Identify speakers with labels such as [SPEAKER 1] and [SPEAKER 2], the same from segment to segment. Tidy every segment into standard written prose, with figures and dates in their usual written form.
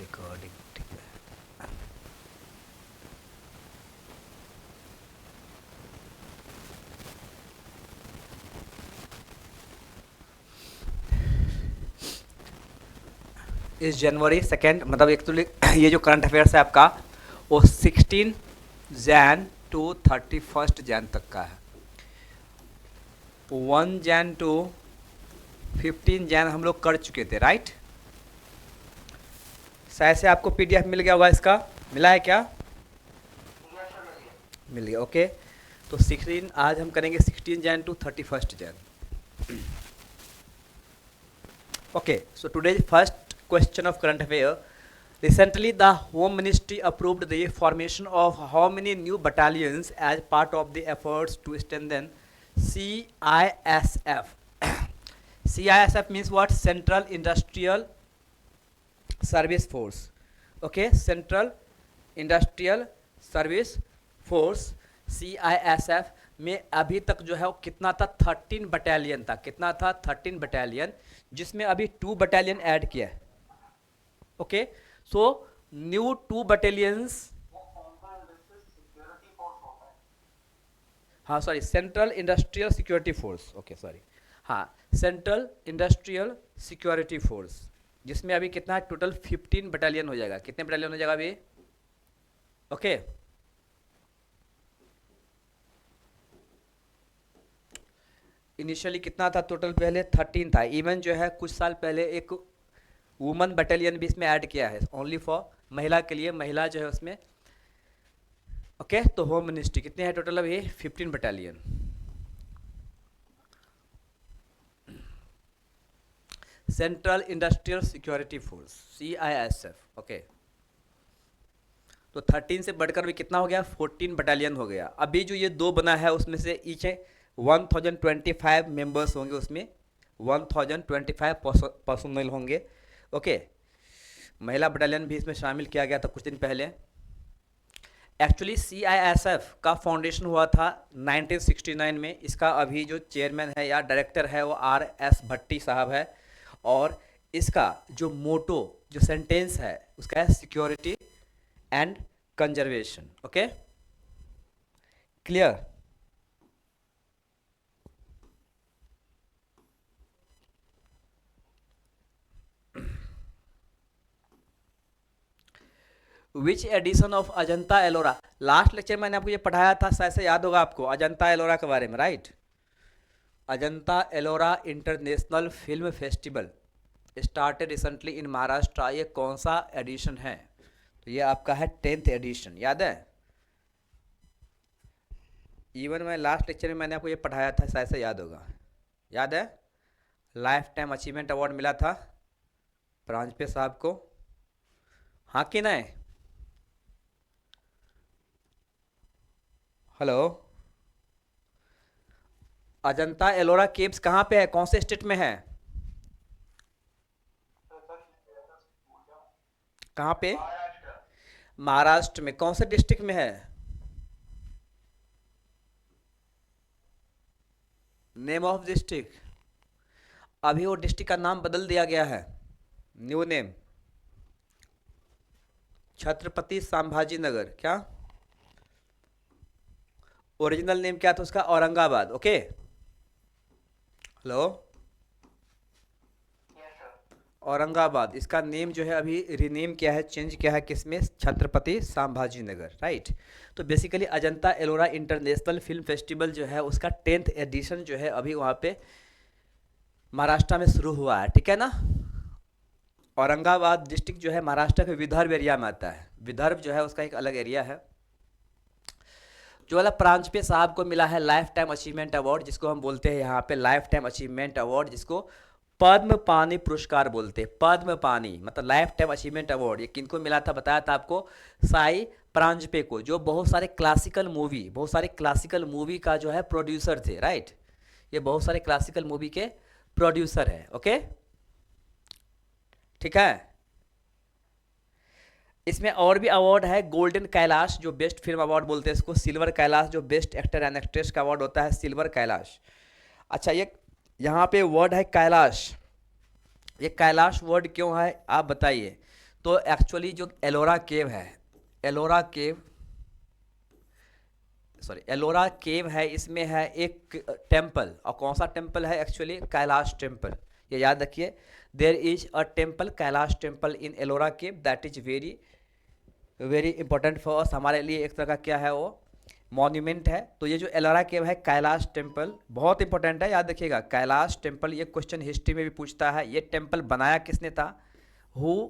[SPEAKER 1] Recording ठीक है। इस जनवरी सेकेंड मतलब एक्चुअली ये जो करंट अफेयर्स है आपका वो 16 जैन टू 31 जैन तक का है। 1 जैन टू 15 जैन हम लोग कर चुके थे, राइट। शायद से आपको पीडीएफ मिल गया होगा इसका, मिला है क्या? मिल गया, ओके। तो 16 आज हम करेंगे 16 Jan to 31 Jan. Okay, so today's first question of current affair. Recently, the Home Ministry approved the formation of how many new battalions as part of the efforts to strengthen CISF? CISF means what? Central Industrial Service Force. Okay, Central Industrial Service Force CISF में अभी तक जो है वो कितना था? 13 battalion था। कितना था? 13 बटालियन, जिसमें अभी 2 बटालियन ऐड किया है। ओके, सो न्यू 2 बटालियंस, हाँ sorry, central industrial security force, okay sorry, हाँ सेंट्रल इंडस्ट्रियल सिक्योरिटी फोर्स, जिसमें अभी कितना टोटल 15 बटालियन हो जाएगा। कितने बटालियन हो जाएगा अभी? ओके, इनिशियली कितना था टोटल? पहले 13 था। इवन जो है कुछ साल पहले एक वुमन बटालियन भी इसमें ऐड किया है, ओनली फॉर महिला के लिए, महिला जो है उसमें। ओके, तो होम मिनिस्ट्री कितने हैं टोटल अभी? 15 battalion. Central industrial security force CISF। Okay, तो 13 से बढ़कर भी कितना हो गया? 14 बटालियन हो गया। अभी जो ये 2 बना है उसमें से ईच 1025 मेंबर्स होंगे, उसमें 1025 पर्सनल होंगे। ओके, महिला बटालियन भी इसमें शामिल किया गया था कुछ दिन पहले। एक्चुअली CISF का फाउंडेशन हुआ था 1969 में। इसका अभी जो चेयरमैन है या डायरेक्टर है वो RS भट्टी साहब है, और इसका जो मोटो, जो सेंटेंस है उसका है security and conservation. Okay, clear? Which edition of Ajanta Ellora? Last lecture मैंने आपको ये पढ़ाया था, शायद से याद होगा आपको, अजंता एलोरा के बारे में, right. Ajanta Ellora international film festival started recently in Maharashtra. ये कौन सा एडिशन है? तो ये आपका है 10th एडिशन, याद है? इवन मैं लास्ट लेक्चर में मैंने आपको ये पढ़ाया था, शायद से याद होगा, याद है? लाइफ टाइम अचीवमेंट अवार्ड मिला था प्रांजपे साहब को, हाँ कि नहीं? हेलो, अजंता एलोरा केव्स कहाँ पे है? कौन से स्टेट में है? कहाँ पे? महाराष्ट्र में। कौन से डिस्ट्रिक्ट में है? Name of district? अभी वो डिस्ट्रिक्ट का नाम बदल दिया गया है, न्यू नेम, छत्रपति संभाजी नगर। क्या ओरिजिनल नेम क्या था उसका? औरंगाबाद। Okay, hello, Aurangabad. इसका नेम जो है अभी रीनेम किया है, चेंज किया है, किसमें? छत्रपति संभाजी नगर, राइट। तो basically Ajanta Ellora international film festival जो है उसका 10th एडिशन जो है अभी वहाँ पे महाराष्ट्र में शुरू हुआ है, ठीक है ना। औरंगाबाद डिस्ट्रिक्ट जो है महाराष्ट्र के विदर्भ एरिया में आता है। विदर्भ जो है उसका एक अलग एरिया है। जो वाला प्रांजपे साहब को मिला है लाइफ टाइम अचीवमेंट अवार्ड, जिसको हम बोलते हैं यहाँ पे लाइफ टाइम अचीवमेंट अवार्ड, जिसको पद्म पानी पुरस्कार बोलते हैं। पद्म पानी मतलब लाइफ टाइम अचीवमेंट अवार्ड, ये किनको मिला था बताया था आपको? साई प्रांजपे को, जो बहुत सारे क्लासिकल मूवी का जो है प्रोड्यूसर थे, राइट। ये बहुत सारे क्लासिकल मूवी के प्रोड्यूसर है। ओके, ठीक है। इसमें और भी अवार्ड है। गोल्डन कैलाश जो बेस्ट फिल्म अवार्ड बोलते हैं इसको, सिल्वर कैलाश जो बेस्ट एक्टर एंड एक्ट्रेस का अवार्ड होता है, सिल्वर कैलाश। अच्छा, ये यहाँ पे वर्ड है कैलाश। ये कैलाश वर्ड क्यों है आप बताइए? तो एक्चुअली जो एलोरा केव है, एलोरा केव, सॉरी एलोरा केव है, इसमें है एक टेम्पल, और कौन सा टेम्पल है एक्चुअली? कैलाश टेम्पल। ये याद रखिए, there is a temple, Kailash temple in Ellora cave, that is very very important for us, हमारे लिए एक तरह का क्या है वो, मॉन्यूमेंट है। तो ये जो एलोरा केव है, कैलाश टेम्पल, बहुत इंपॉर्टेंट है, याद रखिएगा। कैलाश टेम्पल, ये क्वेश्चन हिस्ट्री में भी पूछता है, ये टेम्पल बनाया किसने था? Who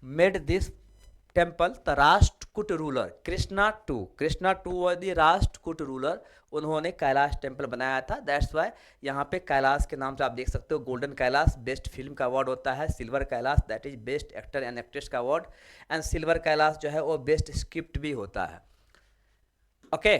[SPEAKER 1] made this temple? The Rashtrakuta ruler Krishna two were the Rashtrakuta ruler, उन्होंने कैलाश टेम्पल बनाया था। दैट्स वाई यहाँ पे कैलाश के नाम से आप देख सकते हो, गोल्डन कैलाश बेस्ट फिल्म का अवार्ड होता है, silver Kailash that is best actor and actress का अवार्ड, एंड सिल्वर कैलाश जो है वो बेस्ट स्क्रिप्ट भी होता है। Okay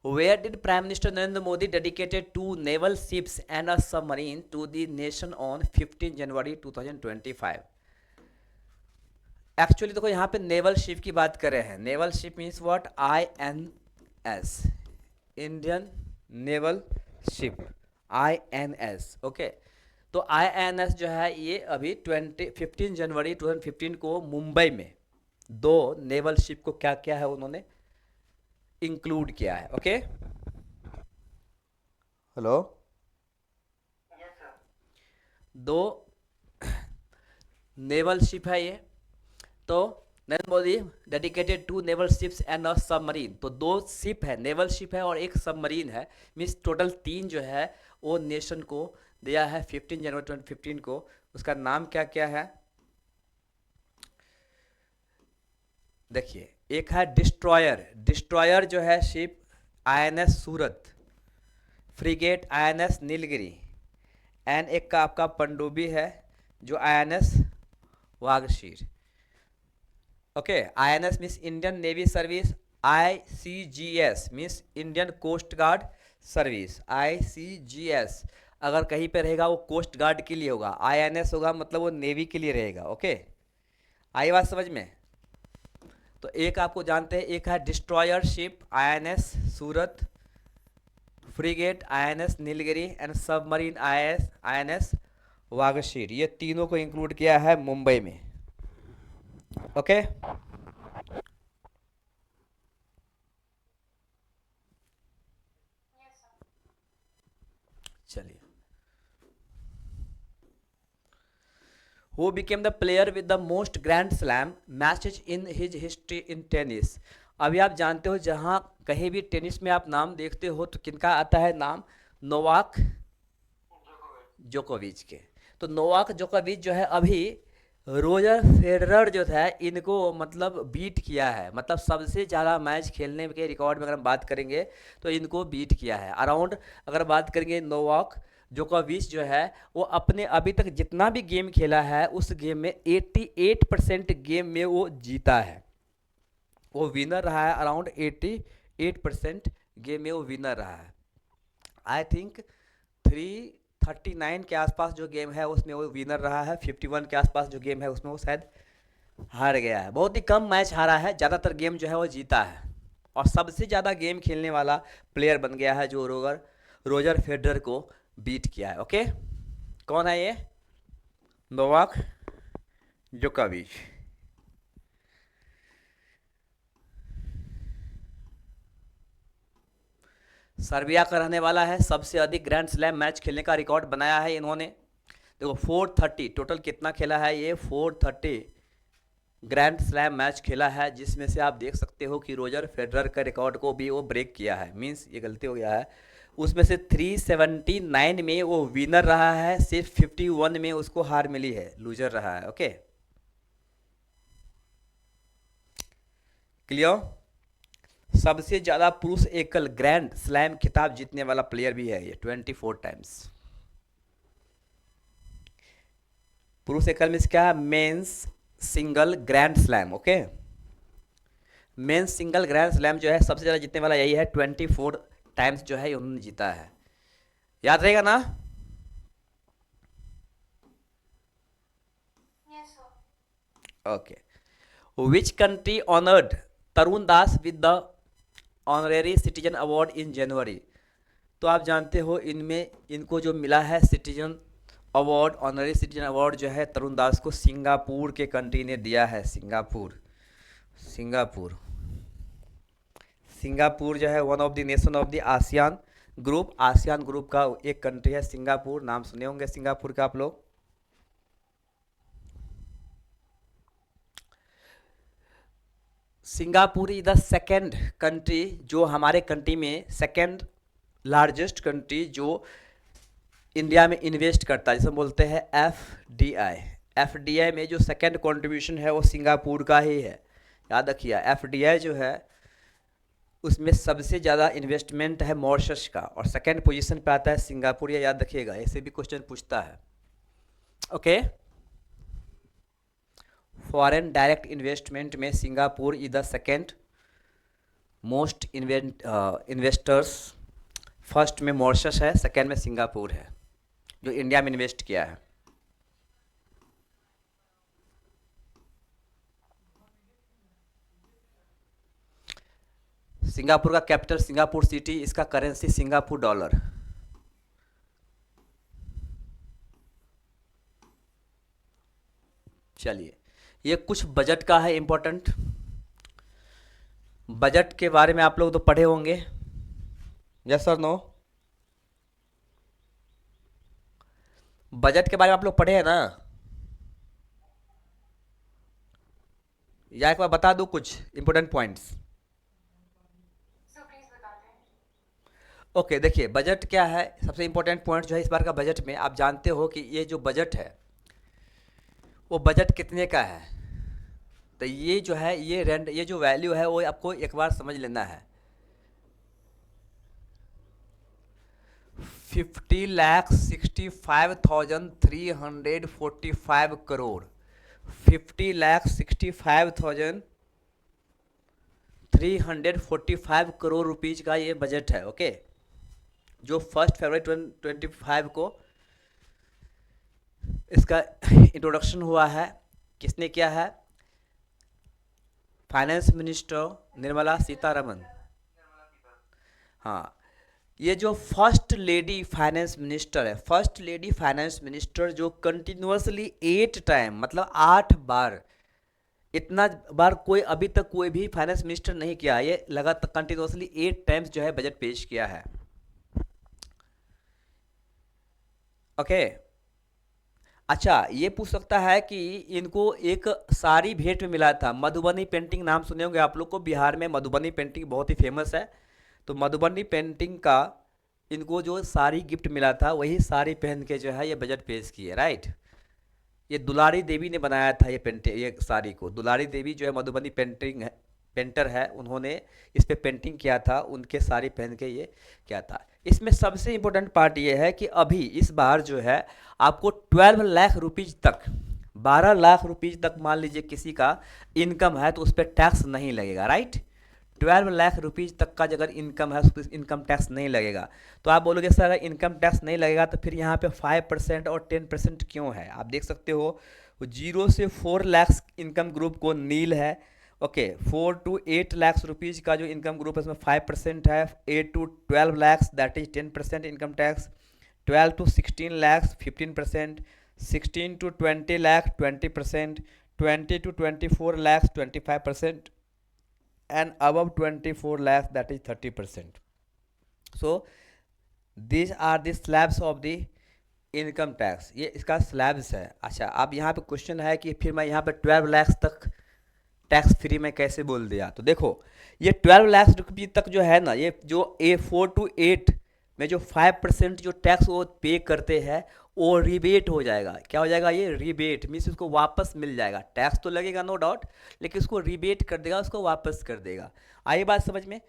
[SPEAKER 1] Where did Prime Minister Narendra Modi dedicated two naval ships and a submarine to the nation on 15 January 2025? Actually देखो यहाँ पे नेवल शिप की बात कर रहे हैं। Naval ship means what? INS, Indian naval ship, INS। Okay, तो INS जो है ये अभी 15 जनवरी 2015 को मुंबई में दो नेवल शिप को क्या किया है उन्होंने? इंक्लूड किया है। ओके, हेलो, दो नेवल शिप है ये। तो Narendra Modi dedicated to naval ships and a submarine, तो दो शिप है, नेवल शिप है और एक सबमरीन है, मीन्स टोटल तीन जो है वो नेशन को दिया है 15 जनवरी 2015 को। उसका नाम क्या क्या है देखिए, एक है डिस्ट्रॉयर, डिस्ट्रॉयर जो है ship INS Surat, frigate INS Nilgiri, and एक का आपका पनडुब्बी है जो INS Vagsheer. Okay, INS means Indian navy service, ICGS means Indian coast guard service, ICGS अगर कहीं पे रहेगा वो कोस्ट गार्ड के लिए होगा, INS होगा मतलब वो नेवी के लिए रहेगा। ओके, आई बात समझ में? तो एक आपको जानते हैं, एक है destroyer ship INS Surat, frigate INS Nilgiri, and submarine INS Vagsheer, ये तीनों को इंक्लूड किया है मुंबई में। ओके, चलिए, who became the player with the most grand slam matches in his history in tennis? अभी आप जानते हो, जहां कहीं भी टेनिस में आप नाम देखते हो तो किनका आता है नाम? नोवाक जोकोविच के। तो नोवाक जोकोविच जो है अभी रोजर फेडरर जो था इनको मतलब बीट किया है, मतलब सबसे ज़्यादा मैच खेलने के रिकॉर्ड में अगर हम बात करेंगे तो इनको बीट किया है। अराउंड अगर बात करेंगे नोवाक जोकोविच जो है वो अपने अभी तक जितना भी गेम खेला है उस गेम में 88% गेम में वो जीता है, वो विनर रहा है। अराउंड 88% गेम में वो विनर रहा है। आई थिंक 339 के आसपास जो गेम है उसमें वो विनर रहा है, 51 के आसपास जो गेम है उसमें वो शायद हार गया है। बहुत ही कम मैच हारा है, ज़्यादातर गेम जो है वो जीता है, और सबसे ज़्यादा गेम खेलने वाला प्लेयर बन गया है जो रोजर फेडरर को बीट किया है। ओके, कौन है ये? नोवाक जोकोविच। सर्बिया का रहने वाला है, सबसे अधिक ग्रैंड स्लैम मैच खेलने का रिकॉर्ड बनाया है इन्होंने। देखो 430 टोटल कितना खेला है ये? 430 ग्रैंड स्लैम मैच खेला है, जिसमें से आप देख सकते हो कि रोजर फेडरर का रिकॉर्ड को भी वो ब्रेक किया है, मींस ये गलती हो गया है। उसमें से 379 में वो विनर रहा है, सिर्फ 51 में उसको हार मिली है, लूजर रहा है। Okay, clear? सबसे ज़्यादा पुरुष एकल ग्रैंड स्लैम खिताब जीतने वाला प्लेयर भी है ये, 24 टाइम्स। पुरुष एकल में क्या है? Men's single grand slam. Okay, men's single grand slam जो है सबसे ज़्यादा जीतने वाला यही है, 24 टाइम्स जो है उन्होंने जीता है। याद रहेगा ना? Okay, which country honoured Tarun Das with the honorary citizen award in January. तो आप जानते हो इनमें इनको जो मिला है citizen award, honorary citizen award जो है तरुण दास को सिंगापुर के कंट्री ने दिया है। सिंगापुर सिंगापुर सिंगापुर जो है one of the nation of the ASEAN group, ASEAN group का एक कंट्री है सिंगापुर। नाम सुने होंगे सिंगापुर का आप लोग। Singapore is the second country, जो हमारे कंट्री में सेकेंड लार्जेस्ट कंट्री जो इंडिया में इन्वेस्ट करता है, जिसे बोलते हैं एफडीआई। एफडीआई में जो सेकेंड कंट्रीब्यूशन है वो सिंगापुर का ही है। याद रखिए एफडीआई जो है उसमें सबसे ज़्यादा इन्वेस्टमेंट है मॉरिशस का, और सेकेंड पोजीशन पे आता है सिंगापुर। ये याद रखिएगा, ऐसे भी क्वेश्चन पूछता है। ओके, फॉरेन डायरेक्ट इन्वेस्टमेंट में Singapore is the second most investors. First में मॉरिशस है, सेकेंड में सिंगापुर है जो इंडिया में इन्वेस्ट किया है। सिंगापुर का कैपिटल सिंगापुर सिटी, इसका करेंसी सिंगापुर डॉलर। चलिए, ये कुछ बजट का है इंपॉर्टेंट। बजट के बारे में आप लोग तो पढ़े होंगे, यस और नो? बजट के बारे में आप लोग पढ़े हैं ना? या एक बार बता दूं कुछ इंपॉर्टेंट पॉइंट्स। ओके, देखिए बजट क्या है। सबसे इंपॉर्टेंट पॉइंट जो है इस बार का बजट में, आप जानते हो कि ये जो बजट है वो बजट कितने का है। तो ये जो है ये जो वैल्यू है वो आपको एक बार समझ लेना है। 50,65,345 करोड़। 50,65,345 करोड़ रुपीज का ये बजट है। ओके, जो 1 फरवरी 2025 को इसका इंट्रोडक्शन हुआ है। किसने किया है? Finance minister Nirmala Sitharaman. हाँ, ये जो फर्स्ट लेडी फाइनेंस मिनिस्टर है, फर्स्ट लेडी फाइनेंस मिनिस्टर जो कंटिन्यूसली 8 टाइम, मतलब 8 बार, इतना बार कोई अभी तक कोई भी फाइनेंस मिनिस्टर नहीं किया। ये लगातार कंटिन्यूसली 8 टाइम्स जो है बजट पेश किया है। ओके, अच्छा, ये पूछ सकता है कि इनको एक साड़ी भेंट में मिला था। मधुबनी पेंटिंग नाम सुने होंगे आप लोग को, बिहार में मधुबनी पेंटिंग बहुत ही फेमस है। तो मधुबनी पेंटिंग का इनको जो साड़ी गिफ्ट मिला था, वही साड़ी पहन के जो है ये बजट पेश किए, राइट। ये दुलारी देवी ने बनाया था ये साड़ी को। दुलारी देवी जो है मधुबनी पेंटर है, उन्होंने इस पे पेंटिंग किया था, उनके साड़ी पहन के ये किया था। इसमें सबसे इम्पोर्टेंट पार्ट ये है कि अभी इस बार जो है आपको 12 लाख रुपीज तक, 12 लाख रुपीज तक मान लीजिए किसी का इनकम है तो उस पर टैक्स नहीं लगेगा, राइट। 12 लाख रुपीज तक का अगर इनकम है उस पर इनकम टैक्स नहीं लगेगा। तो आप बोलोगे सर अगर इनकम टैक्स नहीं लगेगा तो फिर यहाँ पे 5% और 10% क्यों है? आप देख सकते हो 0 से 4 लाख इनकम ग्रुप को नील है। ओके, 4 to 8 लाख रुपीज़ का जो इनकम ग्रुप है उसमें 5% है। 8 to 12 lakh that is 10% income tax. 12 to 16 lakh 15%। 16 to 20 lakh 20%। 20 to 24 lakh 25%। and above 24 lakhs that is 30%. so these are the slabs of the income tax. ये इसका स्लैब्स है। अच्छा, अब यहाँ पे क्वेश्चन है कि फिर मैं यहाँ पे 12 लाख तक टैक्स फ्री में कैसे बोल दिया? तो देखो, ये 12 लाख रुपये तक जो है ना, ये जो A4 to 8 में जो 5% जो टैक्स वो पे करते हैं वो रिबेट हो जाएगा। क्या हो जाएगा? ये रिबेट मीन्स उसको वापस मिल जाएगा। टैक्स तो लगेगा नो डाउट, लेकिन उसको रिबेट कर देगा, उसको वापस कर देगा। आई बात समझ में?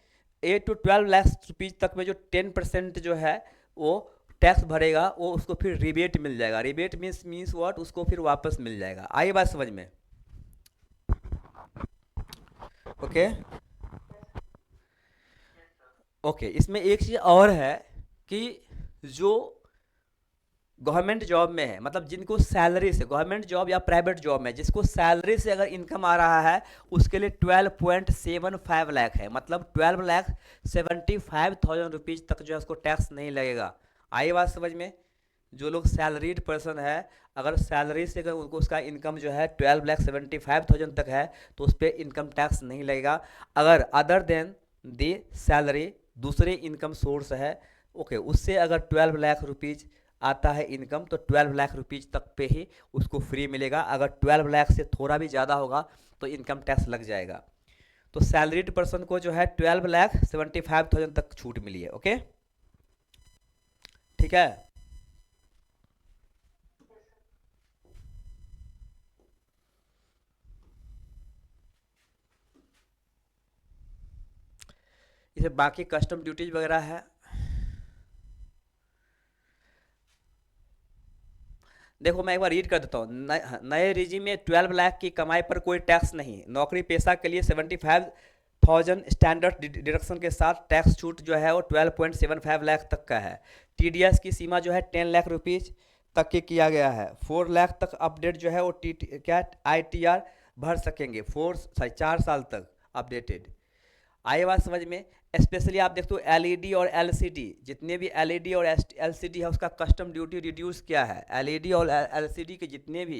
[SPEAKER 1] 8 to 12 लाख रुपीज़ तक में जो 10% जो है वो टैक्स भरेगा, वो उसको फिर रिबेट मिल जाएगा। Rebate means what? उसको फिर वापस मिल जाएगा। आई बात समझ में? ओके ओके, इसमें एक चीज़ और है कि जो गवर्नमेंट जॉब में है, मतलब जिनको सैलरी से, गवर्नमेंट जॉब या प्राइवेट जॉब में जिसको सैलरी से अगर इनकम आ रहा है, उसके लिए 12.75 लाख है, मतलब 12,75,000 रुपीज़ तक जो है उसको टैक्स नहीं लगेगा। आई बात समझ में? जो लोग सैलरीड पर्सन है, अगर सैलरी से अगर उनको उसका इनकम जो है 12,75,000 तक है, तो उस पर इनकम टैक्स नहीं लगेगा। अगर अदर देन दी सैलरी दूसरे इनकम सोर्स है, ओके, उससे अगर 12 लाख रुपीज़ आता है इनकम, तो 12 लाख रुपीज़ तक पे ही उसको फ्री मिलेगा। अगर 12 लाख से थोड़ा भी ज़्यादा होगा तो इनकम टैक्स लग जाएगा। तो सैलरीड पर्सन को जो है 12,75,000 तक छूट मिली है। ओके, ठीक है। इसे बाकी कस्टम ड्यूटीज वगैरह है। देखो मैं एक बार रीड कर देता हूँ। नए रिजीम में 12 लाख की कमाई पर कोई टैक्स नहीं। नौकरी पेशा के लिए 75,000 स्टैंडर्ड डिडक्शन के साथ टैक्स छूट जो है वो 12.75 लाख तक का है। टीडीएस की सीमा जो है 10 लाख रुपीज़ तक के किया गया है। 4 लाख तक अपडेट जो है वो क्या आईटीआर भर सकेंगे, 4 साल तक अपडेटेड। आई बात समझ में? स्पेशली आप देखते हो एलईडी और एलसीडी, जितने भी एलईडी और एलसीडी है उसका कस्टम ड्यूटी रिड्यूस किया है। एलईडी और एलसीडी के जितने भी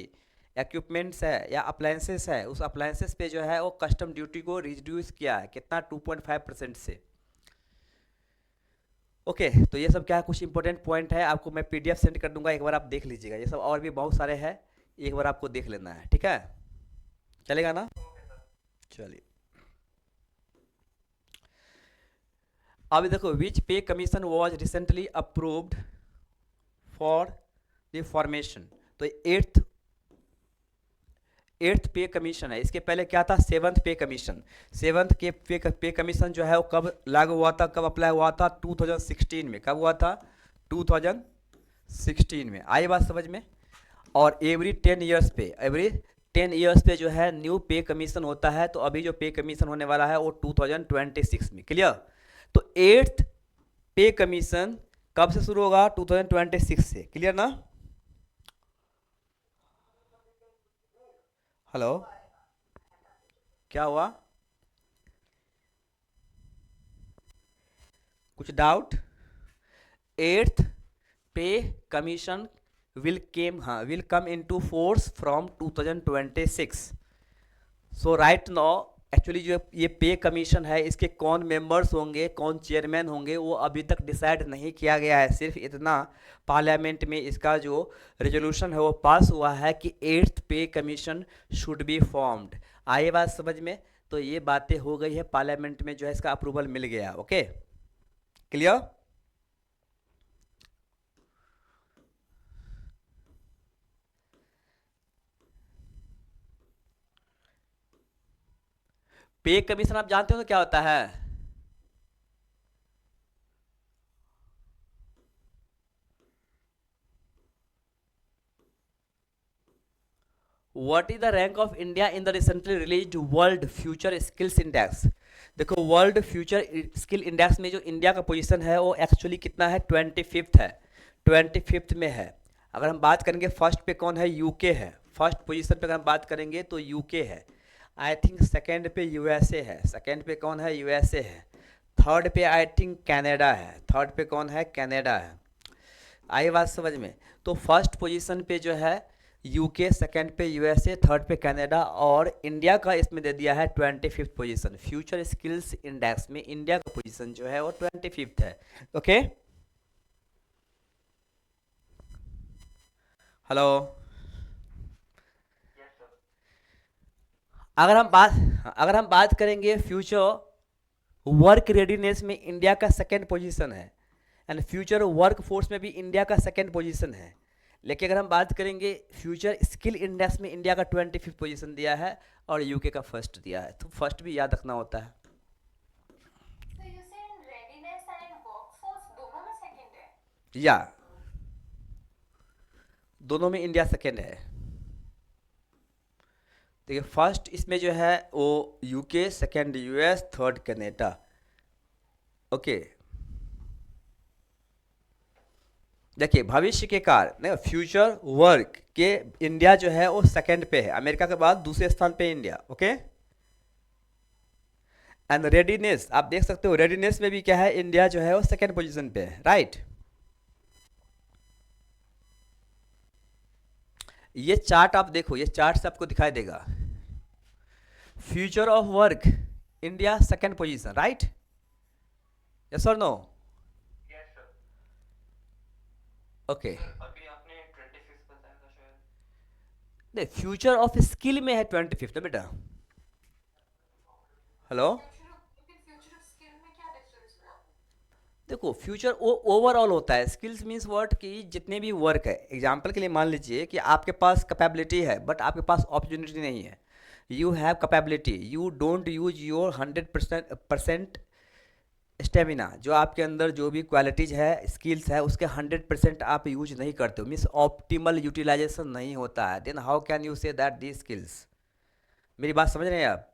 [SPEAKER 1] इक्विपमेंट्स है या अप्लायंसेस है, उस अप्लायंसेस पे जो है वो कस्टम ड्यूटी को रिड्यूस किया है। कितना? 2.5% से। ओके, तो ये सब क्या है, कुछ इंपॉर्टेंट पॉइंट है। आपको मैं पीडीएफ सेंड कर दूंगा, एक बार आप देख लीजिएगा। ये सब और भी बहुत सारे हैं, एक बार आपको देख लेना है। ठीक है, चलेगा ना? चलिए, अब देखो, विच पे commission was recently approved for the formation. तो एट्थ पे कमीशन है। इसके पहले क्या था? सेवन्थ पे कमीशन। सेवन्थ के पे कमीशन जो है वो कब लागू हुआ था, कब अप्लाई हुआ था? 2016 में। कब हुआ था? 2016 में। आई बात समझ में? और एवरी 10 ईयर्स पे जो है न्यू पे कमीशन होता है। तो अभी जो पे कमीशन होने वाला है वो 2026 में। क्लियर? तो एट्थ पे कमीशन कब से शुरू होगा? 2026 से। क्लियर ना? हेलो, क्या हुआ? कुछ doubt? Eighth pay commission will come into force from 2026। So right now actually जो ये पे कमीशन है, इसके कौन मेंबर्स होंगे, कौन चेयरमैन होंगे, वो अभी तक डिसाइड नहीं किया गया है। सिर्फ इतना पार्लियामेंट में इसका जो रेजोल्यूशन है वो पास हुआ है कि eighth pay commission should be formed. आए बात समझ में? तो ये बातें हो गई है, पार्लियामेंट में जो है इसका अप्रूवल मिल गया। Okay, clear? पे कमीशन आप जानते हो तो क्या होता है? What is the rank of India in the recently released world future skills index? देखो, वर्ल्ड फ्यूचर स्किल इंडेक्स में जो इंडिया का पोजीशन है वो एक्चुअली कितना है? 25th है। 25th में है। अगर हम बात करेंगे फर्स्ट पे कौन है? यूके है। फर्स्ट पोजीशन पे अगर हम बात करेंगे तो यूके है। आई थिंक सेकेंड पे यूएसए है। सेकेंड पे कौन है? यूएसए है। थर्ड पे आई थिंक कनाडा है। थर्ड पे कौन है? कनाडा है। आई बात समझ में? तो फर्स्ट पोजीशन पे जो है यूके, सेकंड पे यूएसए, थर्ड पे कनाडा, और इंडिया का इसमें दे दिया है 25th position. Future skills index में इंडिया का पोजीशन जो है वो 25th है। Okay, hello. अगर हम बात करेंगे फ्यूचर वर्क रेडीनेस में इंडिया का सेकंड पोजीशन है, एंड फ्यूचर वर्क फोर्स में भी इंडिया का सेकंड पोजीशन है। लेकिन अगर हम बात करेंगे फ्यूचर स्किल इंडेक्स में इंडिया का 25th पोजीशन दिया है और यूके का फर्स्ट दिया है। तो फर्स्ट भी याद रखना होता है।
[SPEAKER 2] So you said readiness and workforce दोनों में second है?
[SPEAKER 1] या दोनों में इंडिया सेकंड है। देखिए, फर्स्ट इसमें जो है वो UK, second US, third Canada. Okay, देखिए भविष्य के कार्य नहीं, फ्यूचर वर्क के इंडिया जो है वो सेकंड पे है, अमेरिका के बाद दूसरे स्थान पे इंडिया। ओके, एंड रेडीनेस आप देख सकते हो, रेडीनेस में भी क्या है, इंडिया जो है वो सेकंड पोजीशन पे है, राइट। ये चार्ट आप देखो, ये चार्ट से आपको दिखाई देगा, future of work India second position, right, yes और नो?
[SPEAKER 3] Yes sir.
[SPEAKER 1] ओके,
[SPEAKER 3] अभी आपने 25 बताया था शायद।
[SPEAKER 1] नहीं फ्यूचर ऑफ स्किल में है 25 ना बेटा। हेलो,
[SPEAKER 2] फ्यूचर ऑफ स्किल में क्या डिफरेंस हुआ?
[SPEAKER 1] देखो फ्यूचर वो ओवरऑल होता है, स्किल्स मीन्स वर्ड कि जितने भी वर्क है, एग्जांपल के लिए मान लीजिए कि आपके पास कैपेबिलिटी है बट आपके पास अपॉर्चुनिटी नहीं है। You have capability, you don't use your 100% stamina, जो आपके अंदर जो भी क्वालिटीज है, स्किल्स है, उसके 100% आप यूज नहीं करते हो, मीन्स ऑप्टिमल यूटिलाइजेशन नहीं होता है, then how can you say that the skills. मेरी बात समझ रहे हैं आप?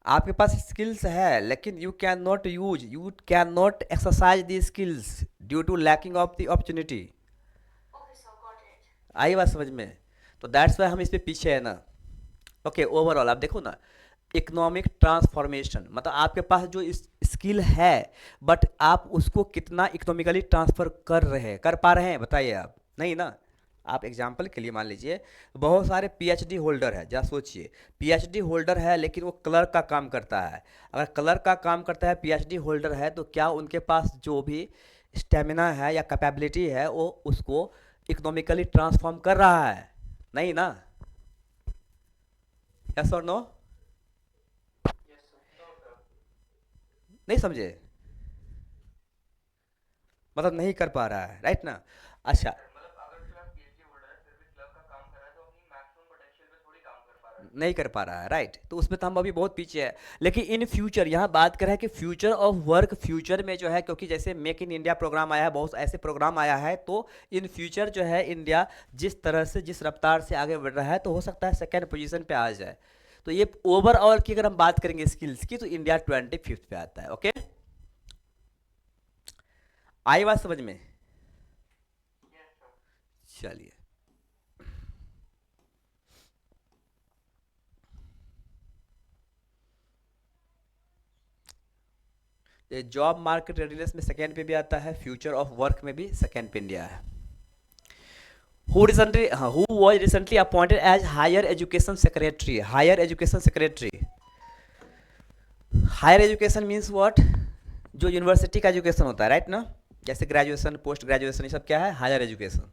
[SPEAKER 1] आपके पास स्किल्स है लेकिन you can not use, you can not exercise the skills due to lacking of the opportunity.
[SPEAKER 2] Okay sir, got it.
[SPEAKER 1] आई बात समझ में? तो दैट्स वाई हम इस पे पीछे है ना। ओके, ओवरऑल आप देखो ना, इकोनॉमिक ट्रांसफॉर्मेशन मतलब आपके पास जो स्किल है बट आप उसको कितना इकोनॉमिकली ट्रांसफर कर रहे हैं, कर पा रहे हैं, बताइए आप, नहीं ना। आप एग्जाम्पल के लिए मान लीजिए बहुत सारे पीएचडी होल्डर है, जरा सोचिए, पीएचडी होल्डर है लेकिन वो क्लर्क का काम करता है। अगर क्लर्क का काम करता है, पीएचडी होल्डर है, तो क्या उनके पास जो भी स्टेमिना है या कैपेबिलिटी है वो उसको इकोनॉमिकली ट्रांसफॉर्म कर रहा है? नहीं ना, यस और no?
[SPEAKER 3] Yes sir. No sir.
[SPEAKER 1] नहीं समझे, मतलब नहीं कर पा रहा है, राइट ना। अच्छा,
[SPEAKER 3] मतलब अगर क्लब पीएचडी होल्डर है फिर भी क्लब का काम कर रहा है तो अपनी मैक्सिमम पोटेंशियल पे थोड़ी काम कर पा रहा है।
[SPEAKER 1] नहीं कर पा रहा है, राइट, तो उसमें तो हम अभी बहुत पीछे है। लेकिन इन फ्यूचर यहाँ बात कर रहे हैं कि फ्यूचर ऑफ वर्क, फ्यूचर में जो है, क्योंकि जैसे मेक इन इंडिया प्रोग्राम आया है, बहुत ऐसे प्रोग्राम आया है, तो इन फ्यूचर जो है इंडिया जिस तरह से, जिस रफ्तार से आगे बढ़ रहा है, तो हो सकता है सेकेंड पोजीशन पे आ जाए। तो ये ओवरऑल की अगर हम बात करेंगे स्किल्स की, तो इंडिया 25 पे आता है। ओके, आई बात समझ में?
[SPEAKER 3] Yes sir.
[SPEAKER 1] चलिए, ये जॉब मार्केट रेडीनेस में सेकेंड पे भी आता है, फ्यूचर ऑफ वर्क में भी सेकेंड पे इंडिया है। Who was recently appointed as higher education secretary? Higher education secretary, higher education means what, जो यूनिवर्सिटी का एजुकेशन होता है, राइट ना, जैसे ग्रेजुएशन, पोस्ट ग्रेजुएशन, ये सब क्या है, हायर एजुकेशन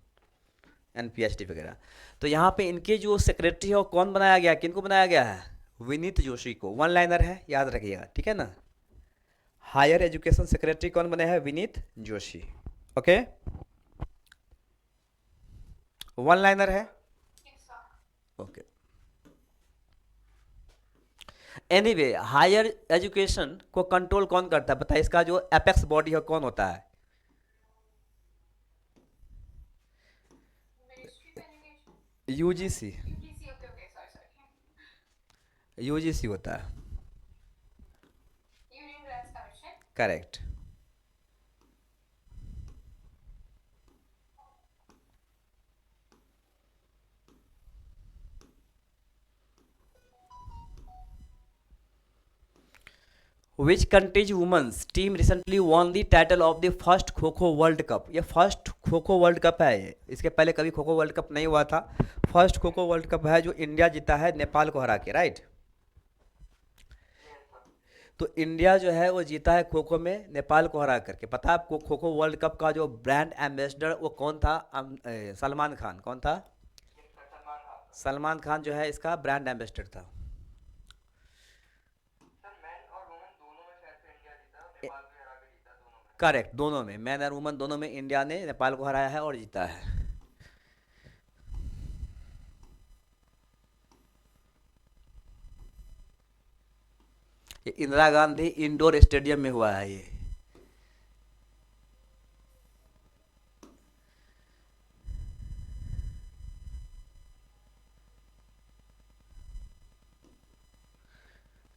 [SPEAKER 1] एंड पीएचडी वगैरह। तो यहाँ पे इनके जो सेक्रेटरी है वो कौन बनाया गया, किनको बनाया गया है? विनीत जोशी को। वन लाइनर है, याद रखिएगा, ठीक है ना। हायर एजुकेशन सेक्रेटरी कौन बने हैं? Vineet Joshi. Okay, one liner है,
[SPEAKER 2] yes sir.
[SPEAKER 1] Okay. Anyway, higher education को कंट्रोल कौन करता है, बताइए, इसका जो एपेक्स बॉडी है कौन होता है?
[SPEAKER 2] Ministry of education.
[SPEAKER 1] UGC,
[SPEAKER 2] UGC, okay okay, sorry sorry.
[SPEAKER 1] UGC होता है,
[SPEAKER 2] union grants commission.
[SPEAKER 1] Correct. Which countries women's team recently won the title of the first kho kho world cup? ये first kho kho world cup है, ये इसके पहले कभी खो खो वर्ल्ड कप नहीं हुआ था, first kho kho world cup है जो इंडिया जीता है नेपाल को हरा के, राइट।
[SPEAKER 3] Yes sir.
[SPEAKER 1] तो इंडिया जो है वो जीता है खो खो में नेपाल को हरा करके। पता है आपको खो खो वर्ल्ड कप का जो ब्रांड एम्बेसडर वो कौन था? सलमान खान। कौन था?
[SPEAKER 3] Yes sir, Salman Khan.
[SPEAKER 1] सलमान खान जो है इसका ब्रांड एम्बेसडर था।
[SPEAKER 3] सर मैन और वुमेन दोनों में शायद से इंडिया जीता, नेपाल भी हरा के जीता दोनों में।
[SPEAKER 1] करेक्ट, दोनों में, मैन और वुमन दोनों में इंडिया ने नेपाल को हराया है और जीता है। ये इंदिरा गांधी इंडोर स्टेडियम में हुआ है ये।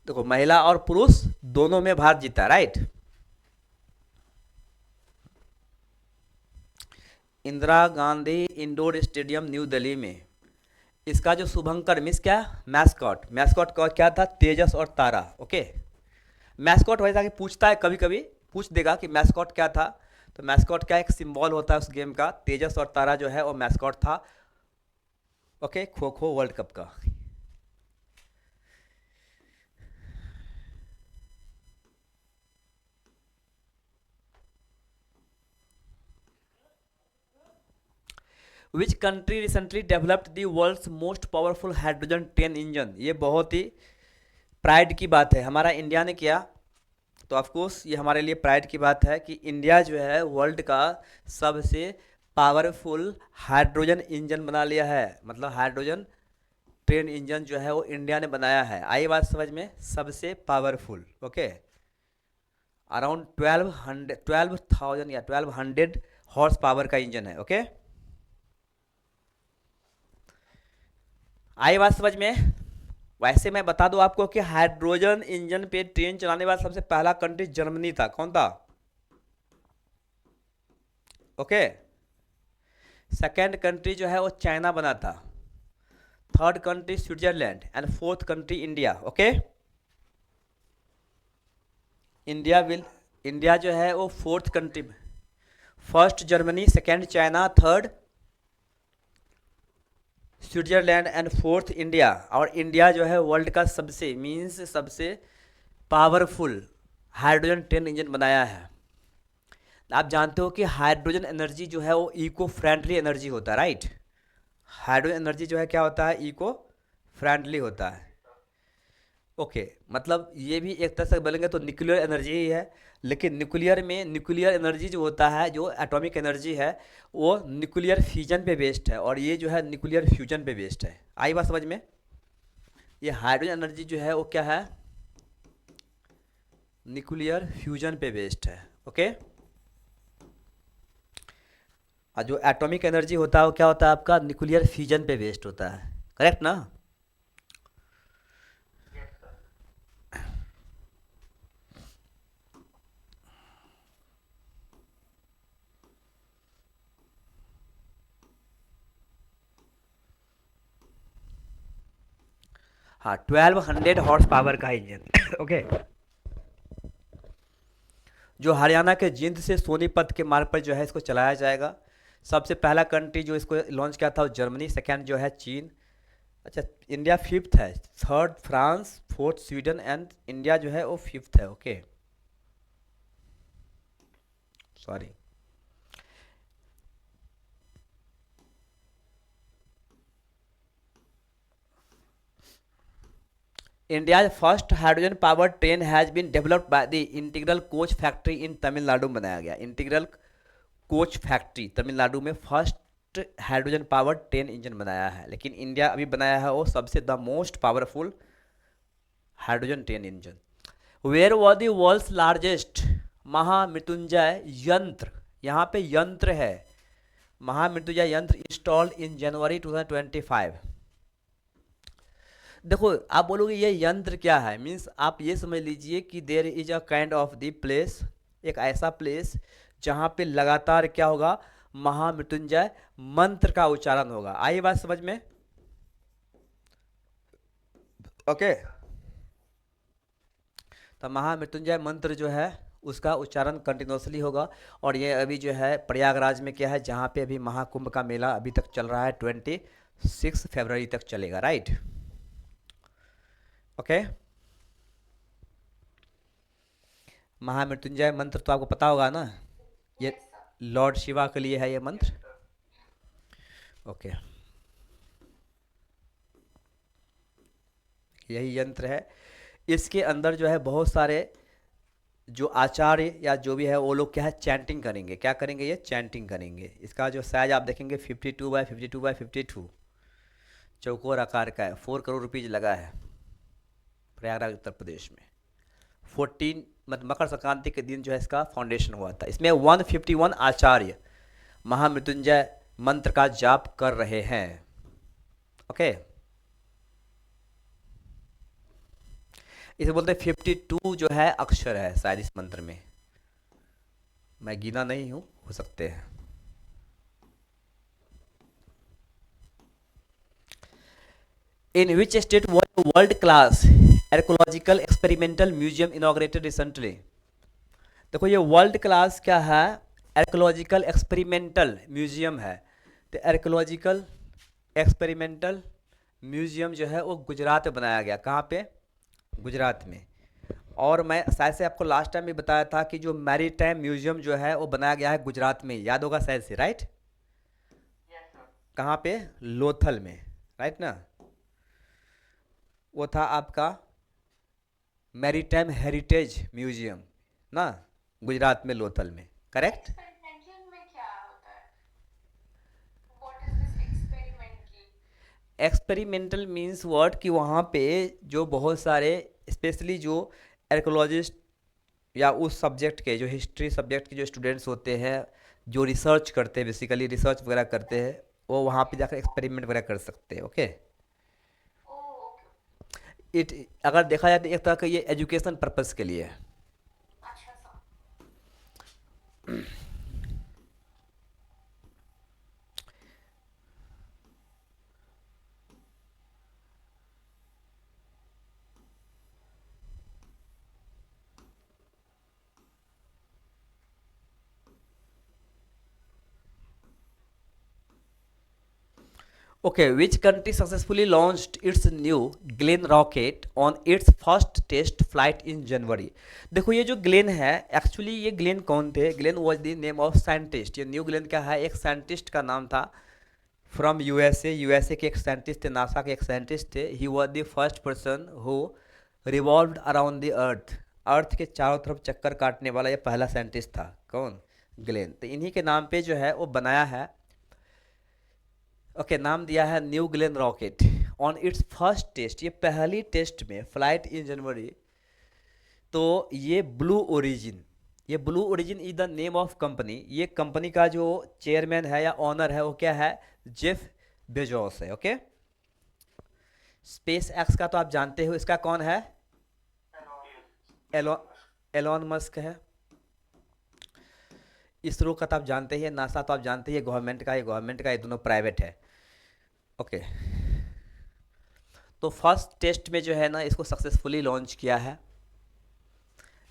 [SPEAKER 1] देखो महिला और पुरुष दोनों में भारत जीता, right. Indira Gandhi indoor stadium new Delhi में। इसका जो शुभंकर मिस क्या, मैस्कॉट, मैस्कॉट का क्या था, तेजस और तारा। ओके, मैस्कॉट वैसा कि पूछता है, कभी कभी पूछ देगा कि मैस्कॉट क्या था। तो मैस्कॉट क्या, एक सिंबल होता है उस गेम का। तेजस और तारा जो है वो मैस्कॉट था। ओके, खो खो वर्ल्ड कप का। Which country recently developed the world's most powerful hydrogen train engine. ये बहुत ही प्राइड की बात है, हमारा इंडिया ने किया। तो ऑफकोर्स ये हमारे लिए प्राइड की बात है कि इंडिया जो है वर्ल्ड का सबसे पावरफुल हाइड्रोजन इंजन बना लिया है। मतलब हाइड्रोजन ट्रेन इंजन जो है वो इंडिया ने बनाया है। आई बात समझ में, सबसे पावरफुल। ओके, अराउंड 12,000 या 1200 हॉर्स पावर का इंजन है। ओके, आई बात समझ में। वैसे मैं बता दूं आपको कि हाइड्रोजन इंजन पे ट्रेन चलाने वाला सबसे पहला कंट्री जर्मनी था। कौन था? ओके, सेकेंड कंट्री जो है वो चाइना बना था, third country Switzerland and fourth country India. Okay, India जो है वो फोर्थ कंट्री में, first Germany, second China, third Switzerland and fourth India. और इंडिया जो है वर्ल्ड का सबसे पावरफुल हाइड्रोजन ट्रेन इंजन बनाया है। आप जानते हो कि हाइड्रोजन एनर्जी जो है वो इको फ्रेंडली एनर्जी होता है, राइट। हाइड्रोजन एनर्जी जो है क्या होता है, इको फ्रेंडली होता है। ओके, मतलब ये भी एक तरह से बोलेंगे तो न्यूक्लियर एनर्जी ही है। लेकिन न्यूक्लियर एनर्जी जो होता है, जो एटॉमिक एनर्जी है, वो न्यूक्लियर फ्यूजन पे बेस्ड है, और ये जो है न्यूक्लियर फ्यूजन पे बेस्ड है। आई बात समझ में। ये हाइड्रोजन एनर्जी जो है वो क्या है, न्यूक्लियर फ्यूजन पे बेस्ड है। ओके, और जो एटॉमिक एनर्जी होता है वो क्या होता है आपका, न्यूक्लियर फ्यूजन पे बेस्ड होता है। करेक्ट ना? हाँ, 1200 हॉर्स पावर का इंजन। ओके, जो हरियाणा के जिंद से सोनीपत के मार्ग पर जो है इसको चलाया जाएगा। सबसे पहला कंट्री जो इसको लॉन्च किया था वो जर्मनी, सेकंड जो है चीन। अच्छा, इंडिया फिफ्थ है, third France, fourth Sweden and India जो है वो फिफ्थ है। Okay, sorry. India first hydrogen power train has been developed by the integral coach factory in Tamil Nadu बनाया गया। इंटीग्रल कोच फैक्ट्री तमिलनाडु में first hydrogen power train engine बनाया है। लेकिन इंडिया अभी बनाया है वो सबसे the most powerful hydrogen train engine. Where was the world's largest Mahamrityunjaya Yantra. यहाँ पे यंत्र है, महामृत्युंजय यंत्र इंस्टॉल्ड इन जनवरी 2025। देखो, आप बोलोगे ये यंत्र क्या है, मीन्स आप ये समझ लीजिए कि there is a kind of the place, एक ऐसा प्लेस जहाँ पे लगातार क्या होगा, महामृत्युंजय मंत्र का उच्चारण होगा। आई बात समझ में। ओके, तो महामृत्युंजय मंत्र जो है उसका उच्चारण कंटिन्यूसली होगा। और ये अभी जो है प्रयागराज में क्या है, जहाँ पे अभी महाकुंभ का मेला अभी तक चल रहा है, 26 फरवरी तक चलेगा, राइट। ओके, महामृत्युंजय मंत्र तो आपको पता होगा ना, ये
[SPEAKER 2] Yes, sir.
[SPEAKER 1] लॉर्ड शिवा के लिए है ये मंत्र। ओके, यही यंत्र है। इसके अंदर जो है बहुत सारे जो आचार्य या जो भी है वो लोग क्या है, चैंटिंग करेंगे। क्या करेंगे, ये चैंटिंग करेंगे। इसका जो साइज आप देखेंगे 52 बाय 52 चौकोर आकार का है। 4 करोड़ रुपीज़ लगा है प्रयागराज उत्तर प्रदेश में। 14 मतलब मकर संक्रांति के दिन जो है इसका फाउंडेशन हुआ था। इसमें 151 आचार्य महामृत्युंजय मंत्र का जाप कर रहे हैं। ओके, इसे बोलते हैं 52 जो है अक्षर है शायद इस मंत्र में, मैं गिना नहीं हूँ, हो सकते हैं। In which state was world class archaeological experimental museum inaugurated recently? देखो ये वर्ल्ड क्लास क्या है, आर्कोलॉजिकल एक्सपेरिमेंटल म्यूजियम है। तो आर्कोलॉजिकल एक्सपेरिमेंटल म्यूजियम जो है वो गुजरात में बनाया गया। कहाँ पे? गुजरात में। और मैं शायद से आपको लास्ट टाइम भी बताया था कि जो मैरी टाइम म्यूजियम जो है वो बनाया गया है गुजरात में, याद होगा शायद से, राइट?
[SPEAKER 3] Yes sir.
[SPEAKER 1] कहाँ पे? लोथल में, राइट ना? वो था आपका मैरीटाइम हेरिटेज म्यूजियम ना, गुजरात में लोथल में, करेक्ट?
[SPEAKER 2] एक्सपेरिमेंटल में क्या होता है? What is this experimental?
[SPEAKER 1] Experimental means word कि वहाँ पे जो बहुत सारे स्पेशली जो आर्कोलॉजिस्ट या उस सब्जेक्ट के, जो हिस्ट्री सब्जेक्ट के जो स्टूडेंट्स होते हैं, जो रिसर्च करते हैं, बेसिकली रिसर्च वगैरह करते हैं, वो वहाँ पे जाकर एक्सपेरिमेंट वगैरह कर सकते हैं। Okay,
[SPEAKER 2] O okay.
[SPEAKER 1] इट अगर देखा जाए तो एक तरह का ये एजुकेशन पर्पस के लिए है।
[SPEAKER 2] अच्छा sir.
[SPEAKER 1] Okay, which country successfully launched its new Glenn rocket on its first test flight in January? देखो ये जो ग्लेन है, एक्चुअली ये ग्लेन कौन थे? Glenn was the name of scientist. ये न्यू ग्लेन क्या है? एक साइंटिस्ट का नाम था फ्रॉम यूएसए। यूएसए के एक साइंटिस्ट थे, नासा के एक साइंटिस्ट थे। He was the first person who revolved around the earth. Earth के चारों तरफ चक्कर काटने वाला ये पहला साइंटिस्ट था। कौन? ग्लेन। तो इन्हीं के नाम पे जो है वो बनाया है, ओके, नाम दिया है New Glenn rocket on its first test. ये पहली टेस्ट में फ्लाइट इन जनवरी। तो ये ब्लू ओरिजिन, ये Blue Origin is the name of company. ये कंपनी का जो चेयरमैन है या ऑनर है वो क्या है? जेफ बेजोस है। ओके, स्पेस एक्स का तो आप जानते हो, इसका कौन है? एलॉन मस्क है। इसरो का तो आप जानते ही है, नासा तो आप जानते ही है, गवर्नमेंट का, ये गवर्नमेंट का, ये दोनों प्राइवेट है। ओके, तो फर्स्ट टेस्ट में जो है ना इसको सक्सेसफुली लॉन्च किया है।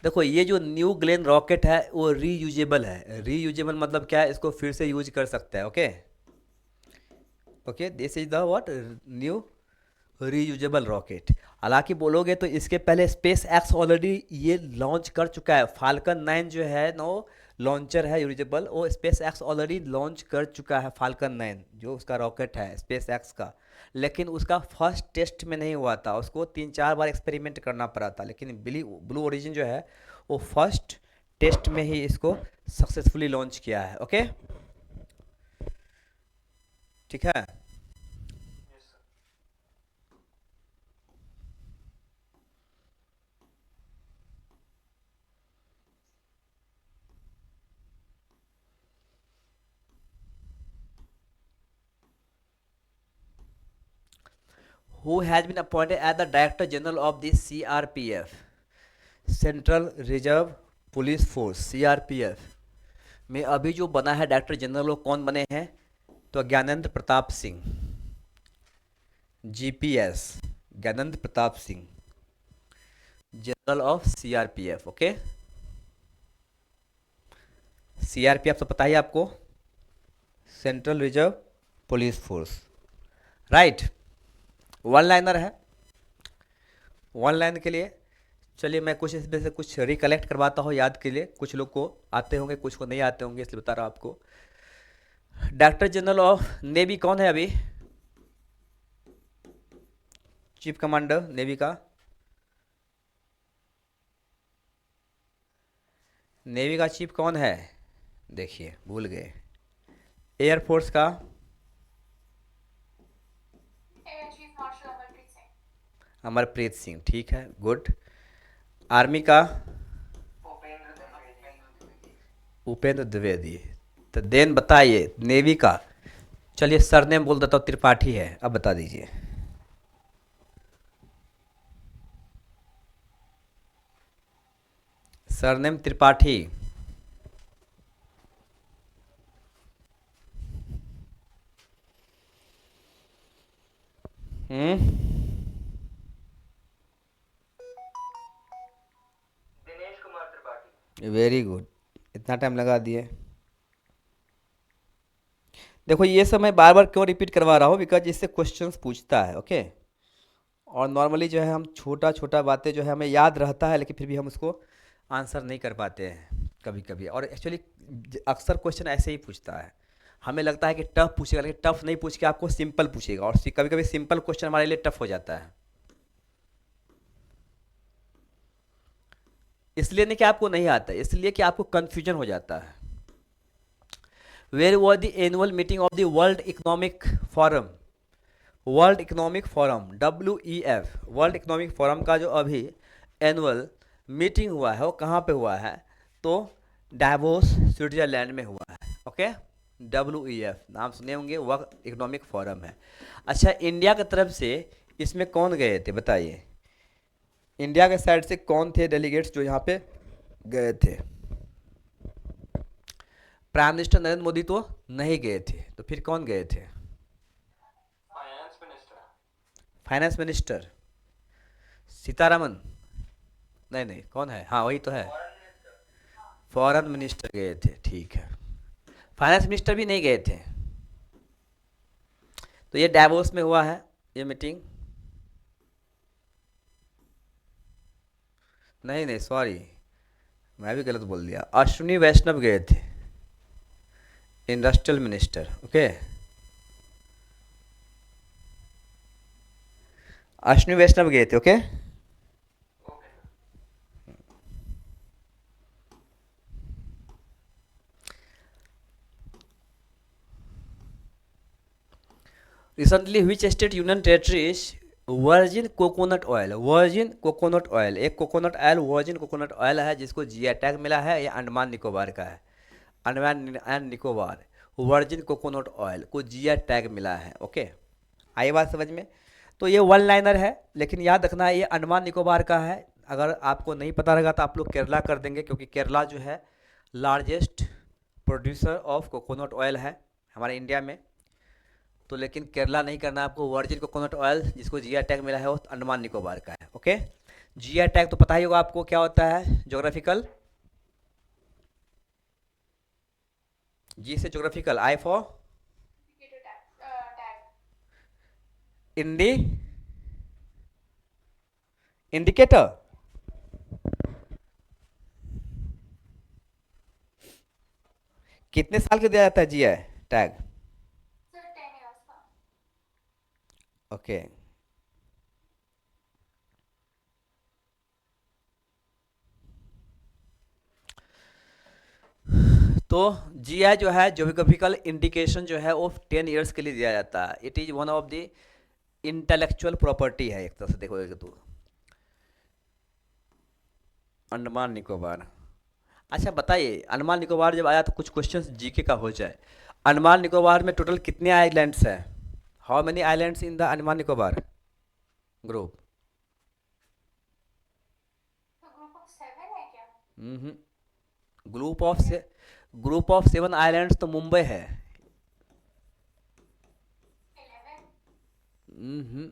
[SPEAKER 1] देखो ये जो न्यू ग्लेन रॉकेट है वो रीयूजेबल है। रीयूजेबल मतलब क्या है? इसको फिर से यूज कर सकता है। Okay, okay, this is the what? New reusable rocket. हालांकि बोलोगे तो इसके पहले स्पेस एक्स ऑलरेडी ये लॉन्च कर चुका है। फाल्कन 9 जो है नो लॉन्चर है यूजेबल, वो स्पेस एक्स ऑलरेडी लॉन्च कर चुका है। फाल्कन 9 जो उसका रॉकेट है स्पेस एक्स का, लेकिन उसका फर्स्ट टेस्ट में नहीं हुआ था, उसको 3-4 बार एक्सपेरिमेंट करना पड़ा था। लेकिन ब्लू ओरिजिन जो है वो फर्स्ट टेस्ट में ही इसको सक्सेसफुली लॉन्च किया है। ओके, ठीक है।
[SPEAKER 3] Yes sir.
[SPEAKER 1] Who has been appointed as the Director General of the CRPF, central reserve police force, CRPF में अभी जो बना है डायरेक्टर जनरल, वो कौन बने हैं? तो Gyanendra Pratap Singh, GPS, Gyanendra Pratap Singh, general of CRPF. Okay, CRPF तो पता ही आपको, central reserve police force, right. One liner है। वन लाइन के लिए चलिए मैं कुछ इसमें से कुछ रिकलेक्ट करवाता हूँ याद के लिए। कुछ लोग को आते होंगे, कुछ को नहीं आते होंगे, इसलिए बता रहा हूँ आपको। डायरेक्टर जनरल ऑफ नेवी कौन है अभी? चीफ कमांडर नेवी का, नेवी का चीफ कौन है? देखिए भूल गए। एयरफोर्स का
[SPEAKER 2] air chief marshal Amarpreet Singh.
[SPEAKER 1] Amarpreet Singh, ठीक है, गुड। आर्मी का
[SPEAKER 3] उपेंद्र द्विवेदी।
[SPEAKER 1] उपेंद्र द्विवेदी। तो देन बताइए नेवी का, चलिए सरनेम बोल देता हूँ, त्रिपाठी है। अब बता दीजिए। सरनेम त्रिपाठी। हम्म, वेरी गुड, इतना टाइम लगा दिए। देखो ये सब मैं बार बार क्यों रिपीट करवा रहा हूँ, बिकॉज इससे क्वेश्चंस पूछता है, ओके। और नॉर्मली जो है हम छोटा छोटा बातें जो है हमें याद रहता है, लेकिन फिर भी हम उसको आंसर नहीं कर पाते हैं कभी कभी। और एक्चुअली अक्सर क्वेश्चन ऐसे ही पूछता है, हमें लगता है कि टफ पूछेगा, लेकिन टफ नहीं पूछ के आपको सिंपल पूछेगा, और कभी कभी सिंपल क्वेश्चन हमारे लिए टफ हो जाता है। इसलिए नहीं कि आपको नहीं आता, इसलिए कि आपको कन्फ्यूजन हो जाता है। Where was the annual meeting of the world economic forum? World economic forum, WEF, world economic forum का जो अभी एनुअल मीटिंग हुआ है वो कहाँ पे हुआ है? तो डावोस स्विट्जरलैंड में हुआ है, ओके। WEF नाम सुने होंगे, वर्ल्ड इकोनॉमिक फोरम है। अच्छा, इंडिया की तरफ से इसमें कौन गए थे बताइए? इंडिया के साइड से कौन थे डेलीगेट्स जो यहाँ पे गए थे? प्राइम मिनिस्टर नरेंद्र मोदी तो नहीं गए थे, तो फिर कौन गए थे?
[SPEAKER 3] Finance minister.
[SPEAKER 1] Finance minister Sitharaman? नहीं नहीं, कौन है? हाँ वही तो है,
[SPEAKER 3] फॉरेन मिनिस्टर।
[SPEAKER 1] फॉरेन मिनिस्टर गए थे, ठीक है। फाइनेंस मिनिस्टर भी नहीं गए थे। तो ये डावोस में हुआ है ये मीटिंग। नहीं नहीं, सॉरी, मैं भी गलत बोल दिया। अश्विनी वैष्णव गए थे, industrial minister, okay. Ashwini Vaishnaw गए थे, okay.
[SPEAKER 3] Okay sir.
[SPEAKER 1] Recently which state union territories virgin coconut oil? Virgin coconut oil, एक coconut oil virgin coconut oil है जिसको जीआई टैग मिला है, ये अंडमान निकोबार का है। Andaman and Nicobar virgin coconut oil को जीआई टैग मिला है, ओके। आई बात समझ में? तो ये वन लाइनर है, लेकिन याद रखना ये अंडमान निकोबार का है। अगर आपको नहीं पता रहेगा तो आप लोग केरला कर देंगे, क्योंकि केरला जो है largest producer of coconut oil है हमारे इंडिया में। तो लेकिन केरला नहीं करना है आपको, वर्जिन कोकोनट ऑयल जिसको जीआई टैग मिला है वो अंडमान निकोबार का है, ओके। जीआई टैग तो पता ही होगा आपको क्या होता है, ज्योग्राफिकल, जी से ज्योग्राफिकल, आई फॉर
[SPEAKER 2] tag.
[SPEAKER 1] इंडी, इंडिकेटर। कितने साल के दिया जाता है जीआई टैग?
[SPEAKER 2] Sir, 10 years का.
[SPEAKER 1] ओके। तो जीआई जो है ज्योग्राफिकल इंडिकेशन जो है वो 10 इयर्स के लिए दिया जाता है। It is one of the intellectual property है एक तरह से देखोगे तो। अंडमान निकोबार, अच्छा बताइए, अंडमान निकोबार जब आया तो कुछ क्वेश्चंस जीके का हो जाए। अंडमान निकोबार में टोटल कितने आइलैंड्स हैं? How many islands in the Andaman Nicobar group?
[SPEAKER 2] तो group of 7 है क्या?
[SPEAKER 1] ग्रुप ऑफ 7 आइलैंड्स तो मुंबई है।
[SPEAKER 2] 11.
[SPEAKER 1] हम्म।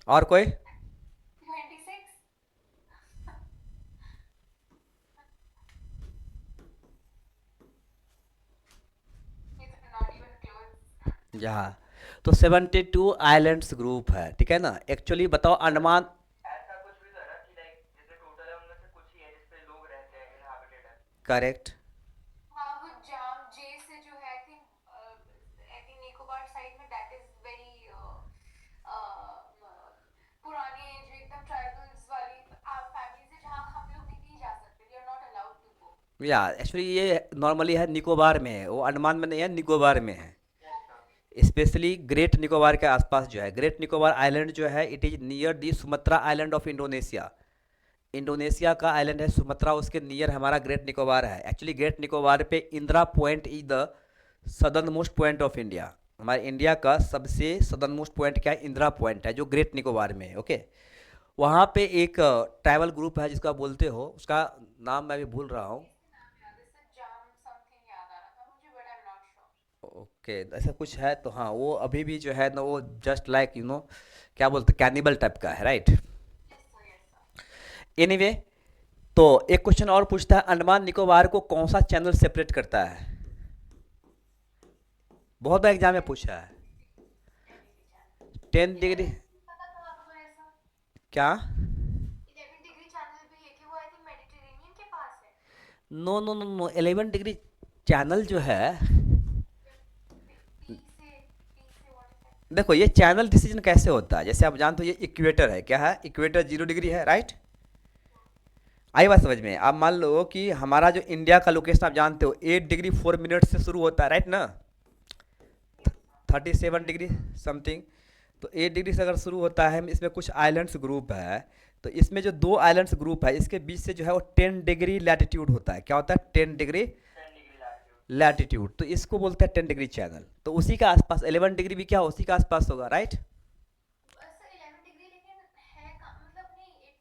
[SPEAKER 1] और कोई?
[SPEAKER 2] 26. It's not even close.
[SPEAKER 1] जहाँ तो 72 आइलैंड्स ग्रुप है, ठीक है ना। एक्चुअली बताओ अंडमान,
[SPEAKER 3] ऐसा कुछ भी करा कि लाइक जैसे टोटल है उनमें से कुछ ही है जिसपे लोग रहते हैं, इनहैबिटेड है।
[SPEAKER 1] करेक्ट।
[SPEAKER 2] हाँ वो जाम जे से जो है आई थिंक निकोबार साइड में दैट इज वेरी पुराने जो एकदम ट्राइबल्स वाली फैमिलीज है जहाँ हम लोग नहीं जा सकते, we are not allowed to go.
[SPEAKER 1] या एक्चुअली ये नॉर्मली है निकोबार में है, वो अंडमान में नहीं है, निकोबार में है। स्पेशली ग्रेट निकोबार के आसपास जो है, ग्रेट निकोबार आइलैंड जो है it is near the Sumatra island of Indonesia. Indonesia का आइलैंड है सुमत्रा, उसके नियर हमारा ग्रेट निकोबार है। एक्चुअली ग्रेट निकोबार पे Indira point is the southern most point of India. हमारे इंडिया का सबसे सदर्न मोस्ट पॉइंट क्या है? इंदिरा पॉइंट है जो ग्रेट निकोबार में है, ओके। वहाँ पे एक ट्राइबल ग्रुप है जिसका बोलते हो, उसका नाम मैं भी भूल रहा हूँ।
[SPEAKER 2] जाम समथिंग याद आ रहा था मुझे but I am not sure.
[SPEAKER 1] Okay, ऐसा कुछ है तो हाँ, वो अभी भी जो है ना वो जस्ट लाइक यू नो क्या बोलते, कैनिबल टाइप का है, राइट।
[SPEAKER 2] Yes sir.
[SPEAKER 1] एनीवे, तो एक क्वेश्चन और पूछता है, अंडमान निकोबार को कौन सा चैनल सेपरेट करता है? बहुत बार एग्जाम में पूछा है। 10 डिग्री
[SPEAKER 2] पता था आपको ऐसा?
[SPEAKER 1] क्या?
[SPEAKER 2] 11 डिग्री चैनल भी है कि वो आई थिंक मेडिटेरेनियन के पास है।
[SPEAKER 1] No no no no, 11 degree channel जो है,
[SPEAKER 2] पी से व्हाट इज दैट?
[SPEAKER 1] देखो ये चैनल डिसीजन कैसे होता है, जैसे आप जानते हो ये इक्वेटर है, क्या है? इक्वेटर 0 डिग्री है, राइट? आई बात समझ में? आप मान लो कि हमारा जो इंडिया का लोकेशन आप जानते हो 8 डिग्री 4 मिनट से शुरू होता है, राइट ना? 37 डिग्री समथिंग। तो 8 डिग्री से अगर शुरू होता है, इसमें कुछ आइलैंड्स ग्रुप है, तो इसमें जो 2 आइलैंड्स ग्रुप है इसके बीच से जो है वो 10 डिग्री लैटिट्यूड होता है। क्या होता है? 10 डिग्री
[SPEAKER 3] 10 डिग्री लैटिट्यूड।
[SPEAKER 1] लैटिट्यूड। तो इसको बोलते हैं 10 डिग्री चैनल। तो उसी का आसपास 11 डिग्री भी क्या उसी का आसपास होगा, राइट?
[SPEAKER 2] सर 11 डिग्री लेकिन है का मतलब नहीं, एक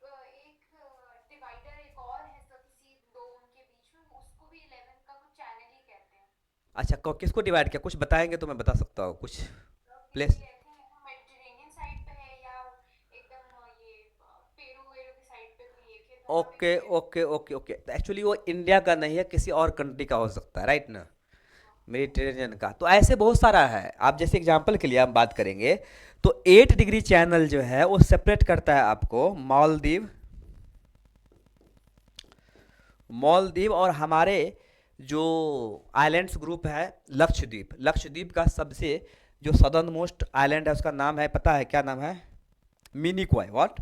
[SPEAKER 2] डिवाइडर एक और है सर किसी दो उनके बीच में, उसको भी 11 का कुछ चैनल ही कहते हैं।
[SPEAKER 1] अच्छा, किसको डिवाइड किया? कुछ बताएंगे तो मैं बता सकता हूँ कुछ प्लेस।
[SPEAKER 2] ये आई थिंक मेडिटेरेनियन साइड पे है या एकदम ये पेरू वेरू की साइड पे कोई एक है दोनों में
[SPEAKER 1] ओके
[SPEAKER 2] से।
[SPEAKER 1] ओके ओके ओके, एक्चुअली वो इंडिया का नहीं है, किसी और कंट्री का हो सकता है, राइट ना? मेडिटेरेनियन का। तो ऐसे बहुत सारा है। आप जैसे एग्जांपल के लिए हम बात करेंगे तो 8 डिग्री चैनल जो है वो सेपरेट करता है आपको मालदीव, मालदीव और हमारे जो आइलैंड्स ग्रुप है लक्षद्वीप। लक्षद्वीप का सबसे जो सदर्न मोस्ट आइलैंड है उसका नाम है, पता है क्या नाम है? मिनिकॉय। व्हाट?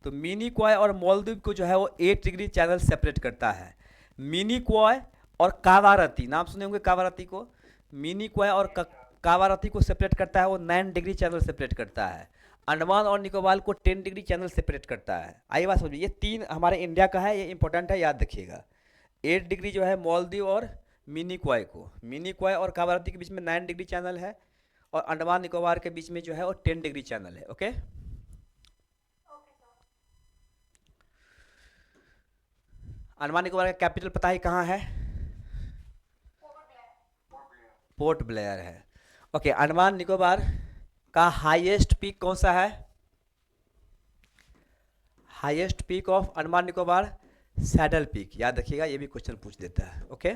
[SPEAKER 1] तो मिनिकॉय और मालदीव को जो है वो 8 डिग्री चैनल सेपरेट करता है। मिनिकॉय और कावारती, नाम सुने होंगे कावारती को। मिनिकॉय और कावारती को सेपरेट करता है वो 9 डिग्री चैनल सेपरेट करता है। अंडमान और निकोबार को 10 डिग्री चैनल सेपरेट करता है। आई बात समझिए, ये 3 हमारे इंडिया का है, ये इंपॉर्टेंट है, याद रखिएगा। 8 डिग्री जो है मालदीव और मिनिकॉय को, मिनिकॉय और कावारती के बीच में 9 डिग्री चैनल है, और अंडमान निकोबार के बीच में जो है वो 10 डिग्री चैनल है। Okay,
[SPEAKER 2] okay sir.
[SPEAKER 1] Andaman Nicobar का कैपिटल पता है कहाँ है?
[SPEAKER 2] Port Blair.
[SPEAKER 1] पोर्ट ब्लेयर है। ओके, अंडमान निकोबार का हाईएस्ट पीक कौन सा है? Highest peak of Andaman Nicobar saddle peak, याद रखिएगा, ये भी क्वेश्चन पूछ देता है। ओके,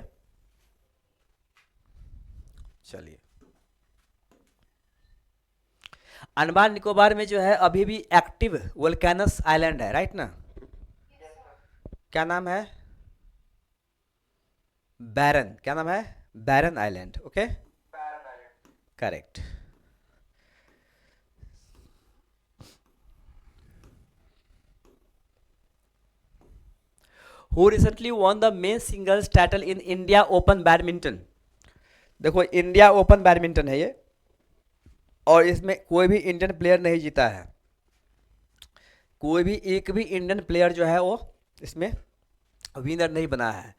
[SPEAKER 1] चलिए। अंडमान निकोबार में जो है अभी भी एक्टिव वोल्केनस आइलैंड है, राइट ना? क्या नाम है? बैरन। क्या नाम है? Barren island. Okay,
[SPEAKER 3] Barren island.
[SPEAKER 1] Correct. Who recently won the men singles title in India open badminton? देखो इंडिया ओपन बैडमिंटन है ये, और इसमें कोई भी इंडियन प्लेयर नहीं जीता है। कोई भी एक भी इंडियन प्लेयर जो है वो इसमें विनर नहीं बना है।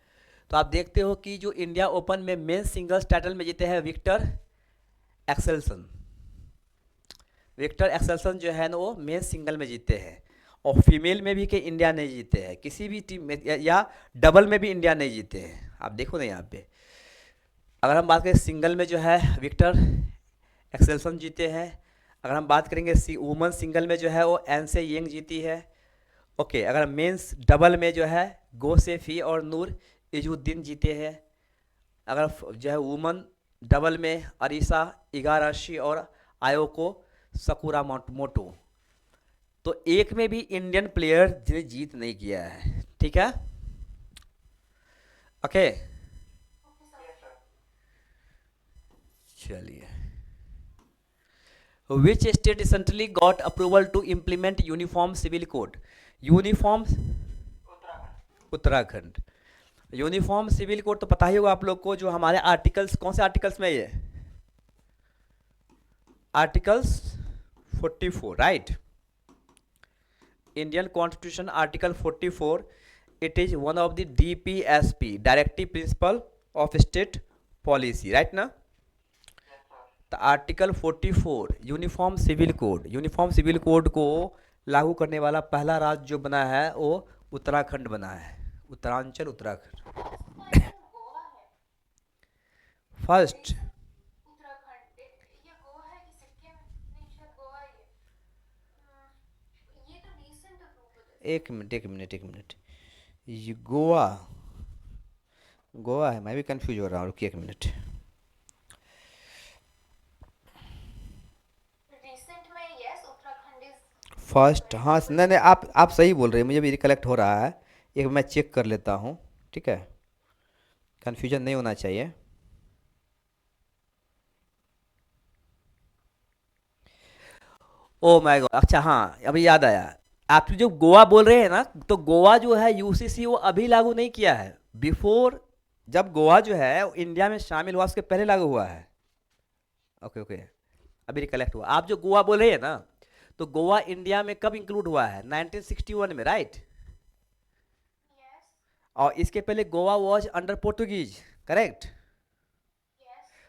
[SPEAKER 1] तो आप देखते हो कि जो इंडिया ओपन में मेन सिंगल्स टाइटल में जीते हैं विक्टर एक्सेल्सन। विक्टर एक्सेल्सन जो है ना वो मेन सिंगल में जीते हैं, और फीमेल में भी कि इंडिया नहीं जीते हैं किसी भी टीम में, या डबल में भी इंडिया नहीं जीते हैं। आप देखो ना यहाँ पे, अगर हम बात करें सिंगल में जो है विक्टर एक्सेल्सन जीते हैं। अगर हम बात करेंगे वुमन सिंगल में जो है वो एन से यंग जीती है। ओके, अगर मेंस डबल में जो है गो सेफी और नूर इजुद्दीन जीते हैं। अगर जो है वुमन डबल में अरीसा इगाराशी और आयोको सकुरा मोटो। तो एक में भी इंडियन प्लेयर जिन्हें जीत नहीं किया है। ठीक है, ओके, चलिए। Which state recently got approval to implement uniform civil code? Uniform
[SPEAKER 3] Uttarakhand.
[SPEAKER 1] Uttarakhand. Uniform civil code तो पता ही होगा आप लोग को, जो हमारे आर्टिकल्स, कौन से आर्टिकल्स में ये? Articles 44, right? Indian constitution article 44, it is one of the DPSP, directive principle of state policy, right ना? तो article 44 uniform civil code, uniform civil code को लागू करने वाला पहला राज्य जो बना है वो उत्तराखंड बना है। उत्तरांचल उत्तराखंड
[SPEAKER 2] गोवा है।
[SPEAKER 1] फर्स्ट।
[SPEAKER 2] उत्तराखंड ये गोवा है कि सिक्किम? नहीं शायद गोवा ही है। ये तो रिसेंट अप्रूव
[SPEAKER 1] एक मिनट एक मिनट एक मिनट, ये गोवा, गोवा है, मैं भी कंफ्यूज हो रहा हूँ, रुकिए एक मिनट।
[SPEAKER 2] रिसेंट में yes Uttarakhand is
[SPEAKER 1] first,
[SPEAKER 2] very
[SPEAKER 1] हाँ, नहीं नहीं, आप सही बोल रहे हैं, मुझे भी रिकलेक्ट हो रहा है। एक मैं चेक कर लेता हूँ, ठीक है, कन्फ्यूजन नहीं होना चाहिए। ओ माय गॉड, अच्छा हाँ, अभी याद आया। आप जो गोवा बोल रहे हैं ना, तो गोवा जो है यूसीसी वो अभी लागू नहीं किया है। बिफोर, जब गोवा जो है वो इंडिया में शामिल हुआ उसके पहले लागू हुआ है। ओके ओके, अभी रिकलेक्ट हुआ। आप जो गोवा बोल रहे हैं ना, तो गोवा इंडिया में कब इंक्लूड हुआ है? 1961 में, राइट?
[SPEAKER 2] यस
[SPEAKER 1] और इसके पहले Goa was under Portuguese, correct?
[SPEAKER 2] Yes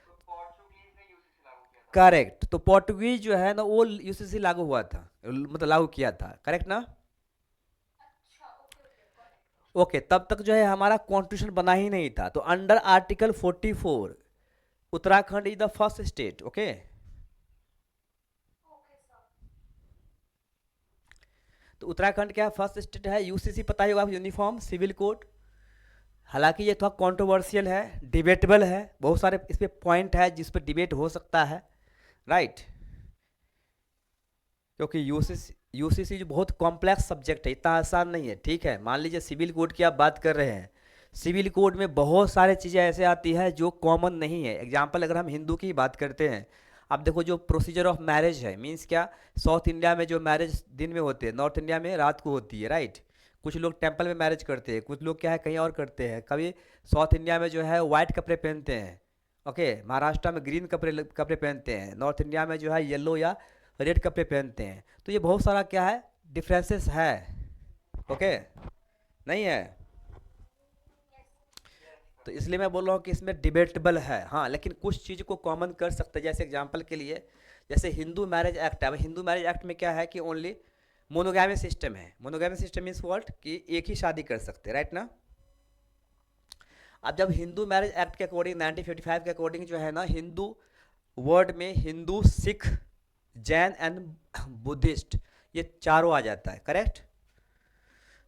[SPEAKER 3] तो पोर्चुगीज ने यूसीसी लागू किया था।
[SPEAKER 1] करेक्ट, तो पोर्टुगीज जो है ना वो यूसीसी लागू हुआ था, मतलब लागू किया था, करेक्ट ना?
[SPEAKER 2] अच्छा okay okay got it
[SPEAKER 1] okay, तब तक जो है हमारा कॉन्स्टिट्यूशन बना ही नहीं था, तो under article 44 Uttarakhand is the first state. Okay,
[SPEAKER 2] okay sir
[SPEAKER 1] तो उत्तराखंड क्या फर्स्ट स्टेट है, यूसीसी पता ही होगा, यूनिफॉर्म सिविल कोड। हालांकि ये थोड़ा कंट्रोवर्शियल है, डिबेटेबल है, बहुत सारे इस पे पॉइंट है जिस पर डिबेट हो सकता है, राइट? क्योंकि यूसीसी जो बहुत कॉम्प्लेक्स सब्जेक्ट है, इतना आसान नहीं है, ठीक है? मान लीजिए सिविल कोड की आप बात कर रहे हैं, सिविल कोड में बहुत सारे चीज़ें ऐसे आती है जो कॉमन नहीं है। एग्जाम्पल अगर हम हिंदू की बात करते हैं, आप देखो जो प्रोसीजर ऑफ मैरिज है, मीन्स क्या, साउथ इंडिया में जो मैरिज दिन में होते हैं, नॉर्थ इंडिया में रात को होती है, राइट? कुछ लोग टेंपल में मैरिज करते हैं, कुछ लोग क्या है कहीं और करते हैं। कभी साउथ इंडिया में जो है वाइट कपड़े पहनते हैं, ओके, महाराष्ट्र में ग्रीन कपड़े कपड़े पहनते हैं, नॉर्थ इंडिया में जो है येलो या रेड कपड़े पहनते हैं। तो ये बहुत सारा क्या है, डिफरेंसेस है, ओके, नहीं है? तो इसलिए मैं बोल रहा हूँ कि इसमें डिबेटेबल है, हाँ, लेकिन कुछ चीज़ को कॉमन कर सकते हैं। जैसे एग्जांपल के लिए, जैसे हिंदू मैरिज एक्ट है, अब हिंदू मैरिज एक्ट में क्या है कि ओनली मोनोगैमी सिस्टम है। मोनोगैमी सिस्टम मीन्स व्हाट, कि एक ही शादी कर सकते हैं, राइट ना? अब जब हिंदू मैरिज एक्ट के अकॉर्डिंग 1955 के अकॉर्डिंग जो है ना, हिंदू वर्ड में हिंदू, सिख, जैन एंड बुद्धिस्ट, ये चारों आ जाता है, करेक्ट?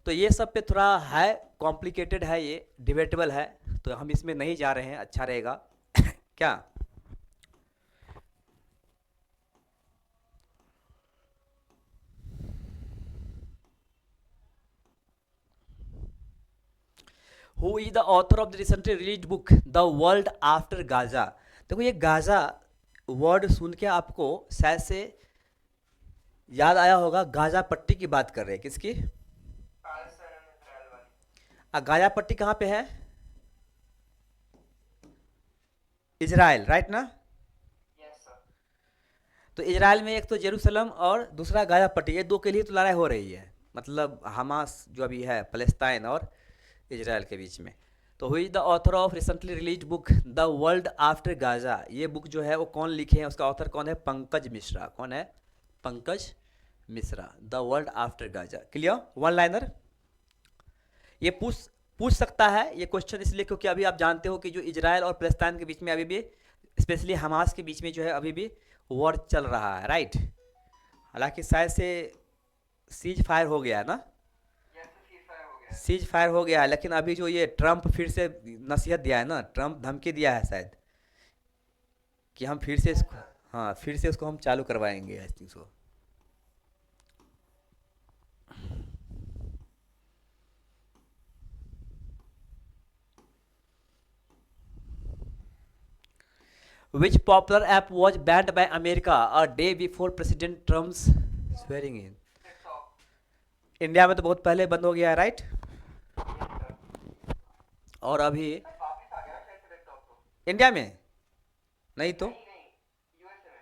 [SPEAKER 1] तो ये सब पे थोड़ा है, कॉम्प्लिकेटेड है, ये डिबेटेबल है, तो हम इसमें नहीं जा रहे हैं, अच्छा रहेगा क्या? Who is the author of the recently release book the world after Gaza? देखो ये गाजा वर्ड सुन के आपको शायद से याद आया होगा, गाजा पट्टी की बात कर रहे हैं, किसकी?
[SPEAKER 3] पैलेस्टाइन एंड इजराइल वाली।
[SPEAKER 1] गाजा पट्टी कहाँ पे है? इजराइल, राइट ना?
[SPEAKER 3] Yes sir.
[SPEAKER 1] तो इजराइल में एक तो जेरूसलम और दूसरा गाजा पट्टी, ये दो के लिए तो लड़ाई हो रही है, मतलब हमास जो अभी है फलस्तीन और इजराइल के बीच में। तो हुई the author of recently release book the world after Gaza, ये बुक जो है वो कौन लिखे हैं, उसका ऑथर कौन है? पंकज मिश्रा। कौन है? Pankaj Mishra, the world after Gaza. Clear? One liner. ये पूछ सकता है ये क्वेश्चन इसलिए क्योंकि अभी आप जानते हो कि जो इजराइल और फलस्तीन के बीच में अभी भी, स्पेशली हमास के बीच में जो है अभी भी वॉर चल रहा है, राइट? हालांकि शायद से सीज फायर हो गया है ना,
[SPEAKER 3] यस सर, सीजफायर हो गया है।
[SPEAKER 1] सीज फायर हो गया है, लेकिन अभी जो ये ट्रम्प फिर से नसीहत दिया है ना, ट्रम्प धमकी दिया है शायद कि हम फिर से
[SPEAKER 3] यस
[SPEAKER 1] इसको,
[SPEAKER 3] सर।
[SPEAKER 1] हाँ, फिर से उसको हम चालू करवाएंगे I think so. Which popular app was banned by America a day before President Trump's swearing in?
[SPEAKER 3] TikTok.
[SPEAKER 1] India में तो बहुत पहले बंद हो गया है, राइट?
[SPEAKER 3] Yes sir.
[SPEAKER 1] और अभी
[SPEAKER 3] अब वापस आ गया ना शायद से टिकटॉक तो।
[SPEAKER 1] इंडिया में नहीं तो,
[SPEAKER 3] नहीं नहीं, यूएसए में।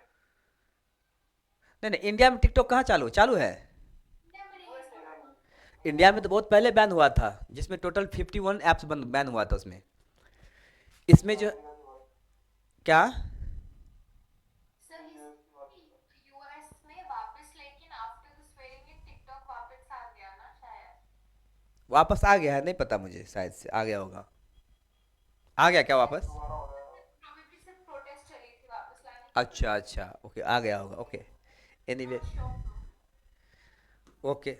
[SPEAKER 1] नहीं नहीं, इंडिया में टिकटॉक कहाँ चालू चालू है?
[SPEAKER 2] इंडिया में रिलीज
[SPEAKER 3] यूएसए
[SPEAKER 2] हुआ
[SPEAKER 3] में।
[SPEAKER 2] था
[SPEAKER 1] इंडिया में तो बहुत पहले बैन हुआ था, जिसमें टोटल 51 ऐप्स बैन हुआ था उसमें। इसमें जो क्या,
[SPEAKER 2] सर यूएस में वापस लेकिन after the swearing in TikTok वापस आ गया ना शायद
[SPEAKER 1] वापस आ गया है? नहीं पता मुझे, शायद से आ गया होगा। आ गया क्या वापस?
[SPEAKER 3] दोबारा हो गया।
[SPEAKER 2] प्रोबेबली सिर्फ प्रोटेस्ट चली थी वापस लाने की
[SPEAKER 1] अच्छा अच्छा, ओके, आ गया होगा, okay, anyway,
[SPEAKER 2] not sure
[SPEAKER 1] okay.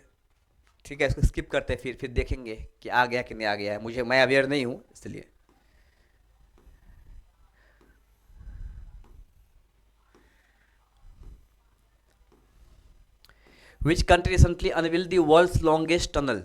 [SPEAKER 1] ठीक है, इसको स्किप करते हैं, फिर देखेंगे कि आ गया कि नहीं आ गया है, मैं अवेयर नहीं हूँ इसलिए। Which country recently unveiled the world's longest tunnel?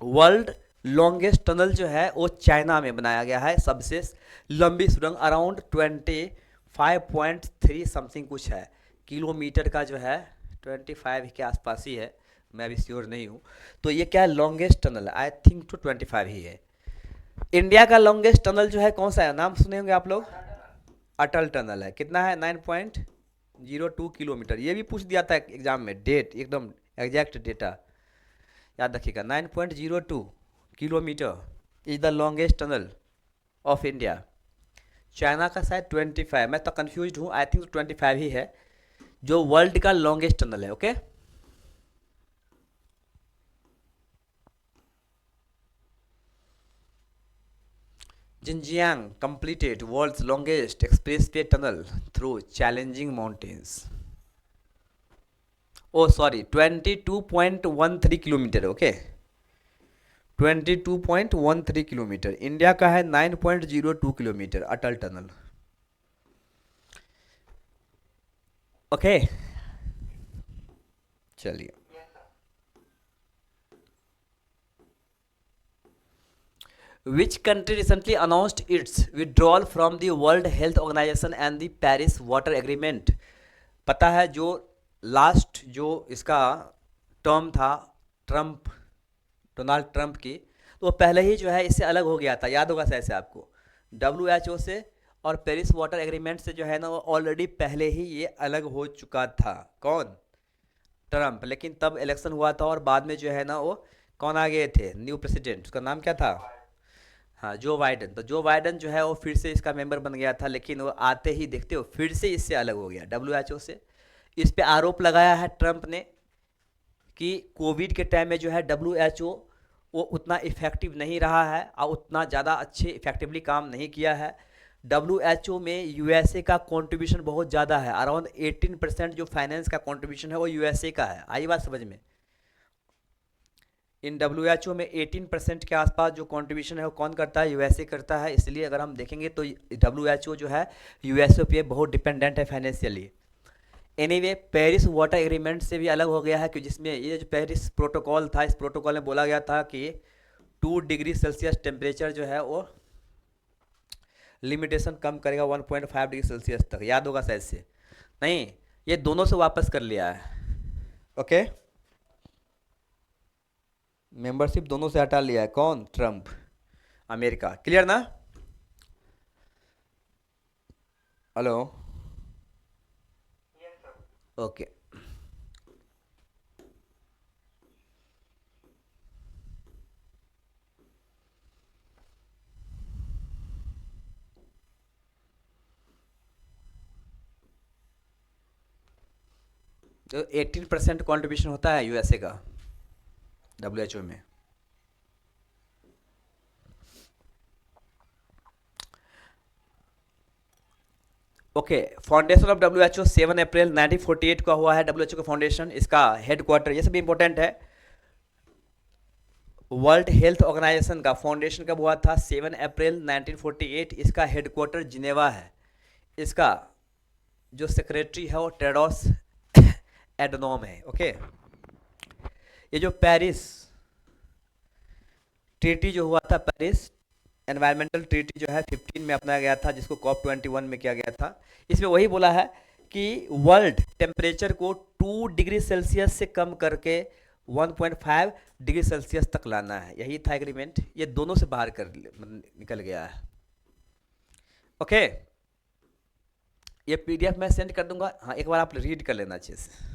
[SPEAKER 1] World longest tunnel जो है वो चाइना में बनाया गया है, सबसे लंबी सुरंग, अराउंड 25.3 समथिंग कुछ है किलोमीटर का जो है, 25 के आसपास ही है, मैं अभी श्योर नहीं हूँ। तो ये क्या है, लॉन्गेस्ट टनल, आई थिंक तो 25 ही है। इंडिया का लॉन्गेस्ट टनल जो है कौन सा है, नाम सुने होंगे आप लोग, अटल टनल है। कितना है, 9.02 किलोमीटर। ये भी पूछ दिया था एग्जाम में, डेट एकदम एग्जैक्ट डेटा याद रखिएगा। 9.02 kilometre is the longest tunnel of India. China का शायद 25, मैं तो कंफ्यूज हूँ, आई थिंक 25 ही है जो वर्ल्ड का लॉन्गेस्ट टनल है। Okay, Xinjiang completed world's longest expressway tunnel through challenging mountains. Oh sorry, 22.13 kilometre. Okay, 22.13 kilometre. India का है 9.02 किलोमीटर अटल टनल। ओके, चलिए। Which country recently announced its withdrawal from the World Health Organization and the Paris Water Agreement? पता है जो last जो इसका term था Trump, Donald Trump की, तो वो पहले ही जो है इससे अलग हो गया था, याद होगा शायद से आपको, WHO से और पेरिस वाटर एग्रीमेंट से जो है ना, वो ऑलरेडी पहले ही ये अलग हो चुका था। कौन, ट्रम्प। लेकिन तब इलेक्शन हुआ था और बाद में जो है ना वो कौन आ गए थे, न्यू प्रेसिडेंट, उसका नाम क्या था, हाँ जो बाइडन। तो जो बाइडन जो है वो फिर से इसका मेंबर बन गया था, लेकिन वो आते ही देखते हो फिर से इससे अलग हो गया WHO से। इस पे आरोप लगाया है ट्रम्प ने कि कोविड के टाइम में जो है WHO वो उतना इफ़ेक्टिव नहीं रहा है और उतना ज़्यादा अच्छे इफेक्टिवली काम नहीं किया है। WHO में USA का कंट्रीब्यूशन बहुत ज़्यादा है, अराउंड 18% जो फाइनेंस का कंट्रीब्यूशन है वो USA का है। आई बात समझ में, इन WHO में 18% के आसपास जो कंट्रीब्यूशन है वो कौन करता है, USA करता है। इसलिए अगर हम देखेंगे तो WHO जो है USA पे बहुत डिपेंडेंट है financially. Anyway, Paris water agreement से भी अलग हो गया है कि जिसमें ये जो पेरिस प्रोटोकॉल था, इस प्रोटोकॉल में बोला गया था कि 2 डिग्री सेल्सियस टेम्परेचर जो है वो लिमिटेशन कम करेगा 1.5 डिग्री सेल्सियस तक, याद होगा शायद से। नहीं, ये दोनों से वापस कर लिया है। ओके, मेंबरशिप दोनों से हटा लिया है। कौन, ट्रम्प, अमेरिका। क्लियर ना? Hello, okay. तो 18% कॉन्ट्रीब्यूशन होता है USA का WHO में। ओके, फाउंडेशन ऑफ WHO 7 अप्रैल 1948 का हुआ है WHO का फाउंडेशन। इसका हेडक्वार्टर, ये सब इंपॉर्टेंट है। वर्ल्ड हेल्थ ऑर्गेनाइजेशन का फाउंडेशन कब हुआ था, 7 अप्रैल 1948। इसका हेडक्वार्टर जिनेवा है। इसका जो सेक्रेटरी है वो टेड्रोस एडनोम है। ओके, ये जो पेरिस ट्रीटी जो हुआ था, पेरिस एनवायरमेंटल ट्रीटी जो है 15 में अपनाया गया था, जिसको COP21 में किया गया था। इसमें वही बोला है कि वर्ल्ड टेम्परेचर को 2 डिग्री सेल्सियस से कम करके 1.5 डिग्री सेल्सियस तक लाना है, यही था एग्रीमेंट। ये दोनों से बाहर कर निकल गया है। ओके, ये PDF मैं सेंड कर दूंगा, हाँ एक बार आप रीड कर लेना अच्छे से।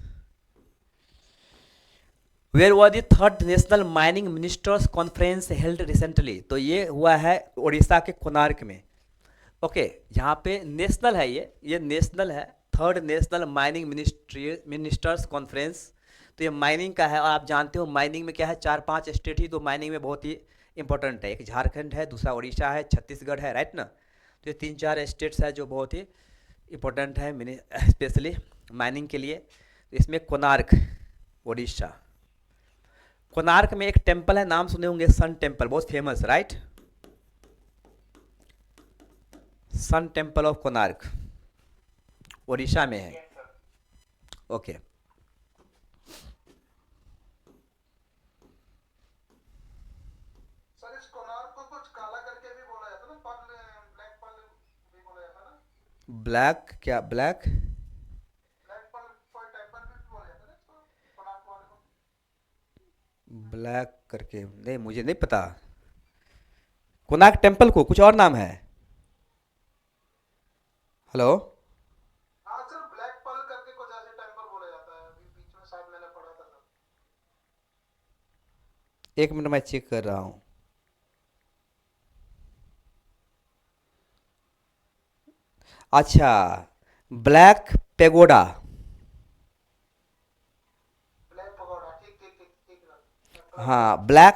[SPEAKER 1] Where was the 3rd national mining ministers conference held recently? तो ये हुआ है उड़ीसा के कोणार्क में। ओके, यहाँ पे नेशनल है, ये नेशनल है, 3rd national mining ministers conference. तो ये माइनिंग का है, और आप जानते हो माइनिंग में क्या है, 4-5 स्टेट ही तो माइनिंग में बहुत ही इंपॉर्टेंट है। एक झारखंड है, दूसरा उड़ीसा है, छत्तीसगढ़ है, राइट ना। तो ये 3-4 स्टेट्स है जो बहुत ही इंपॉर्टेंट है स्पेशली माइनिंग के लिए। तो इसमें कोणार्क, उड़ीसा, कोणार्क में एक टेम्पल है, नाम सुने होंगे, सन टेम्पल, बहुत famous, right? Sun temple of Konark Odisha में है।
[SPEAKER 3] Yes sir.
[SPEAKER 1] ओके।
[SPEAKER 4] सर इस कोणार्क को कुछ काला करके भी बोला जाता है ना, पर्ल, ब्लैक पर्ल भी बोला जाता है ना,
[SPEAKER 1] ब्लैक, क्या ब्लैक?
[SPEAKER 4] ब्लैक पर्ल कोई टेम्पल भी बोला जाता है ना इसको, कोणार्क वाले को।
[SPEAKER 1] ब्लैक करके नहीं, मुझे नहीं पता। कोणार्क टेम्पल को कुछ और नाम है? हेलो?
[SPEAKER 4] हाँ सर, ब्लैक पर्ल करके कुछ ऐसे टेम्पल बोला जाता है, अभी बीच में शायद मैंने पढ़ा था सर।
[SPEAKER 1] एक मिनट मैं चेक कर रहा हूँ। अच्छा, ब्लैक पेगोडा।
[SPEAKER 4] ब्लैक पगोडा, ठीक ठीक ठीक ठीक सर।
[SPEAKER 1] हाँ, ब्लैक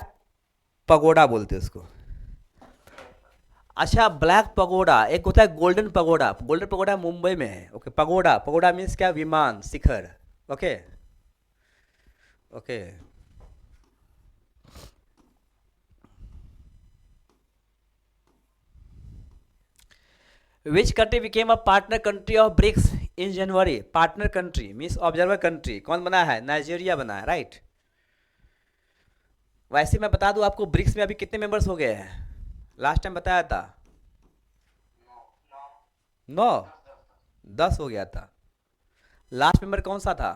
[SPEAKER 1] पगोडा बोलते हैं उसको। अच्छा, ब्लैक पगोडा, एक होता है golden pagoda. Golden pagoda Mumbai में है। ओके, पगोडा, पगोडा मीन्स क्या? विमान, शिखर। Okay okay. Which country became a partner country of BRICS in January? Partner country means observer country, कौन बना है? नाइजीरिया बना है, राइट? वैसे मैं बता दूं आपको, ब्रिक्स में अभी कितने मेंबर्स हो गए हैं? लास्ट टाइम बताया था 9, 10 हो गया था। लास्ट मेंबर कौन सा था?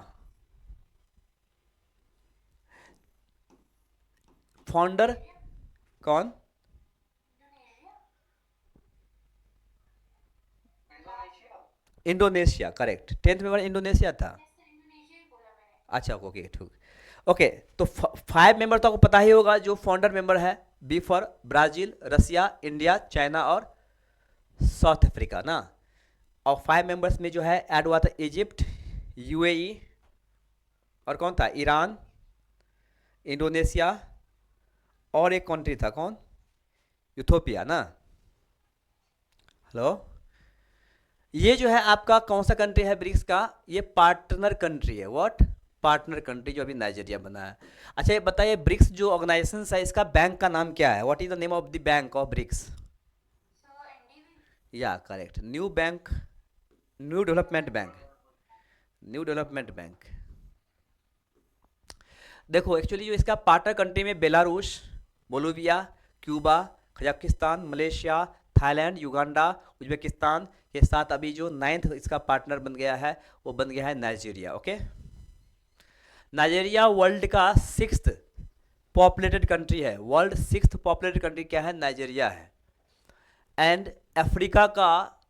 [SPEAKER 1] फाउंडर कौन? Indonesia, correct. 10th member Indonesia था।
[SPEAKER 2] इंडोनेशिया ही बोला मैंने।
[SPEAKER 1] अच्छा, ओके ठीक। ओके, तो 5 मेंबर तो आपको पता ही होगा जो फाउंडर मेंबर है। B for Brazil, Russia, India, China और साउथ अफ्रीका ना। और 5 मेंबर्स में जो है ऐड हुआ था इजिप्ट, यूएई, और कौन था? ईरान, इंडोनेशिया, और एक कंट्री था, कौन? यूथोपिया ना। हेलो? ये जो है आपका कौन सा कंट्री है ब्रिक्स का? ये पार्टनर कंट्री है। व्हाट? पार्टनर कंट्री, जो अभी नाइजीरिया बना है। अच्छा, ये बताइए, ब्रिक्स जो ऑर्गेनाइजेशन है, इसका बैंक का नाम क्या है? What is the name of the bank of BRICS?
[SPEAKER 2] So NDB.
[SPEAKER 1] Yeah correct, new bank, new development bank, new development bank. देखो, एक्चुअली जो इसका पार्टनर कंट्री में Belarus, Bolivia, Cuba, Kazakhstan, Malaysia, Thailand, Uganda, Uzbekistan के साथ अभी जो 9th इसका partner बन गया है, वो बन गया है नाइजीरिया। ओके, नाइजीरिया वर्ल्ड का 6th पॉपुलेटेड कंट्री है। वर्ल्ड 6th पॉपुलेटेड कंट्री क्या है? नाइजीरिया है। एंड अफ्रीका का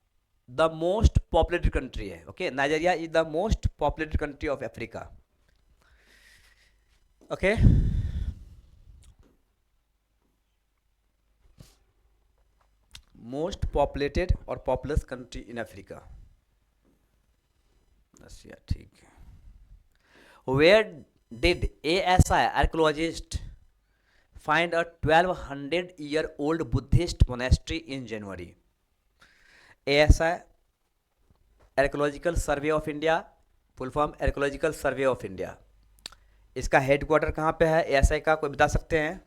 [SPEAKER 1] द मोस्ट पॉपुलेटेड कंट्री है। Okay, Nigeria is the most populated country of Africa. Okay, most populated और populous country in Africa. Russia, ठीक है। Where did ASI archaeologist find a 1200-year-old Buddhist monastery in January? ASI archaeological survey of India, full form archaeological survey of India. इसका headquarter कहाँ पे है ASI का? कोई बता सकते हैं?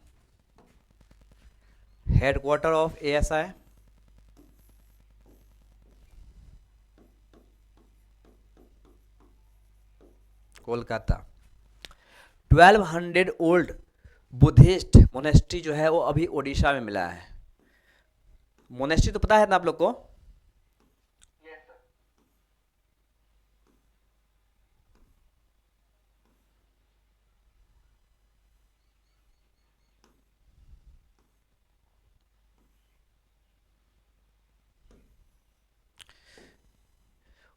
[SPEAKER 1] Headquarter of ASI? Kolkata. 1200 old Buddhist monastery जो है वो अभी ओडिशा में मिला है। मोनेस्ट्री तो पता है ना आप लोग को?
[SPEAKER 3] Yes sir.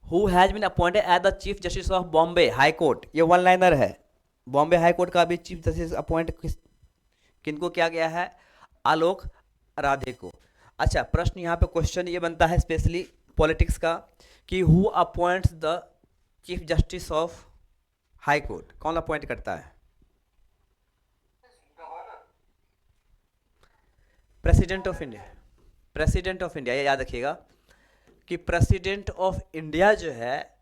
[SPEAKER 1] Who has been appointed as the chief justice of Bombay high court? ये वन लाइनर है। बॉम्बे हाई कोर्ट का अभी चीफ जस्टिस अपॉइंट किनको किया गया है? आलोक राधे को। अच्छा, प्रश्न यहाँ पे क्वेश्चन ये बनता है स्पेशली पॉलिटिक्स का कि who appoints the chief justice of high court? कौन अपॉइंट करता है?
[SPEAKER 3] Governor.
[SPEAKER 1] President of India. President of India, ये याद रखिएगा कि प्रेसिडेंट ऑफ इंडिया जो है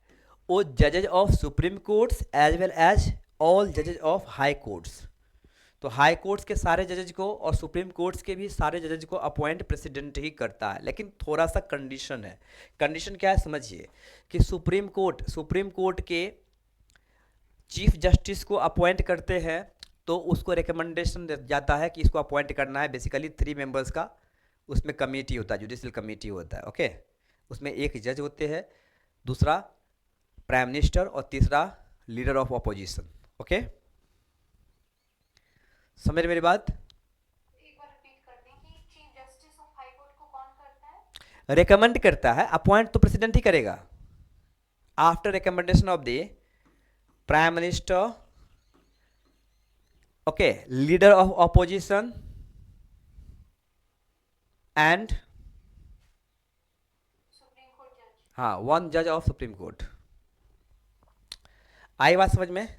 [SPEAKER 1] वो जजेज of supreme courts as well as all जजेज of high courts, तो हाई कोर्ट्स के सारे जजेज को और सुप्रीम कोर्ट्स के भी सारे जजेज को अपॉइंट प्रेसिडेंट ही करता है, लेकिन थोड़ा सा कंडीशन है। कंडीशन क्या है समझिए कि सुप्रीम कोर्ट के चीफ जस्टिस को अपॉइंट करते हैं तो उसको रिकमेंडेशन जाता है कि इसको अपॉइंट करना है। बेसिकली 3 मेंबर्स का उसमें कमेटी होता है, जुडिशियल कमेटी होता है। ओके, उसमें एक जज होते हैं, दूसरा प्राइम मिनिस्टर और तीसरा लीडर ऑफ अपोजिशन। ओके, समझ मेरी बात?
[SPEAKER 2] एक बार रिपीट कर दें कि chief justice of high court को कौन करता है?
[SPEAKER 1] रिकमेंड करता है, अपॉइंट तो प्रेसिडेंट ही करेगा after recommendation of the prime minister, okay, leader of opposition and
[SPEAKER 2] supreme court जज।
[SPEAKER 1] हाँ, 1 जज ऑफ सुप्रीम कोर्ट। आई बात समझ में?
[SPEAKER 2] This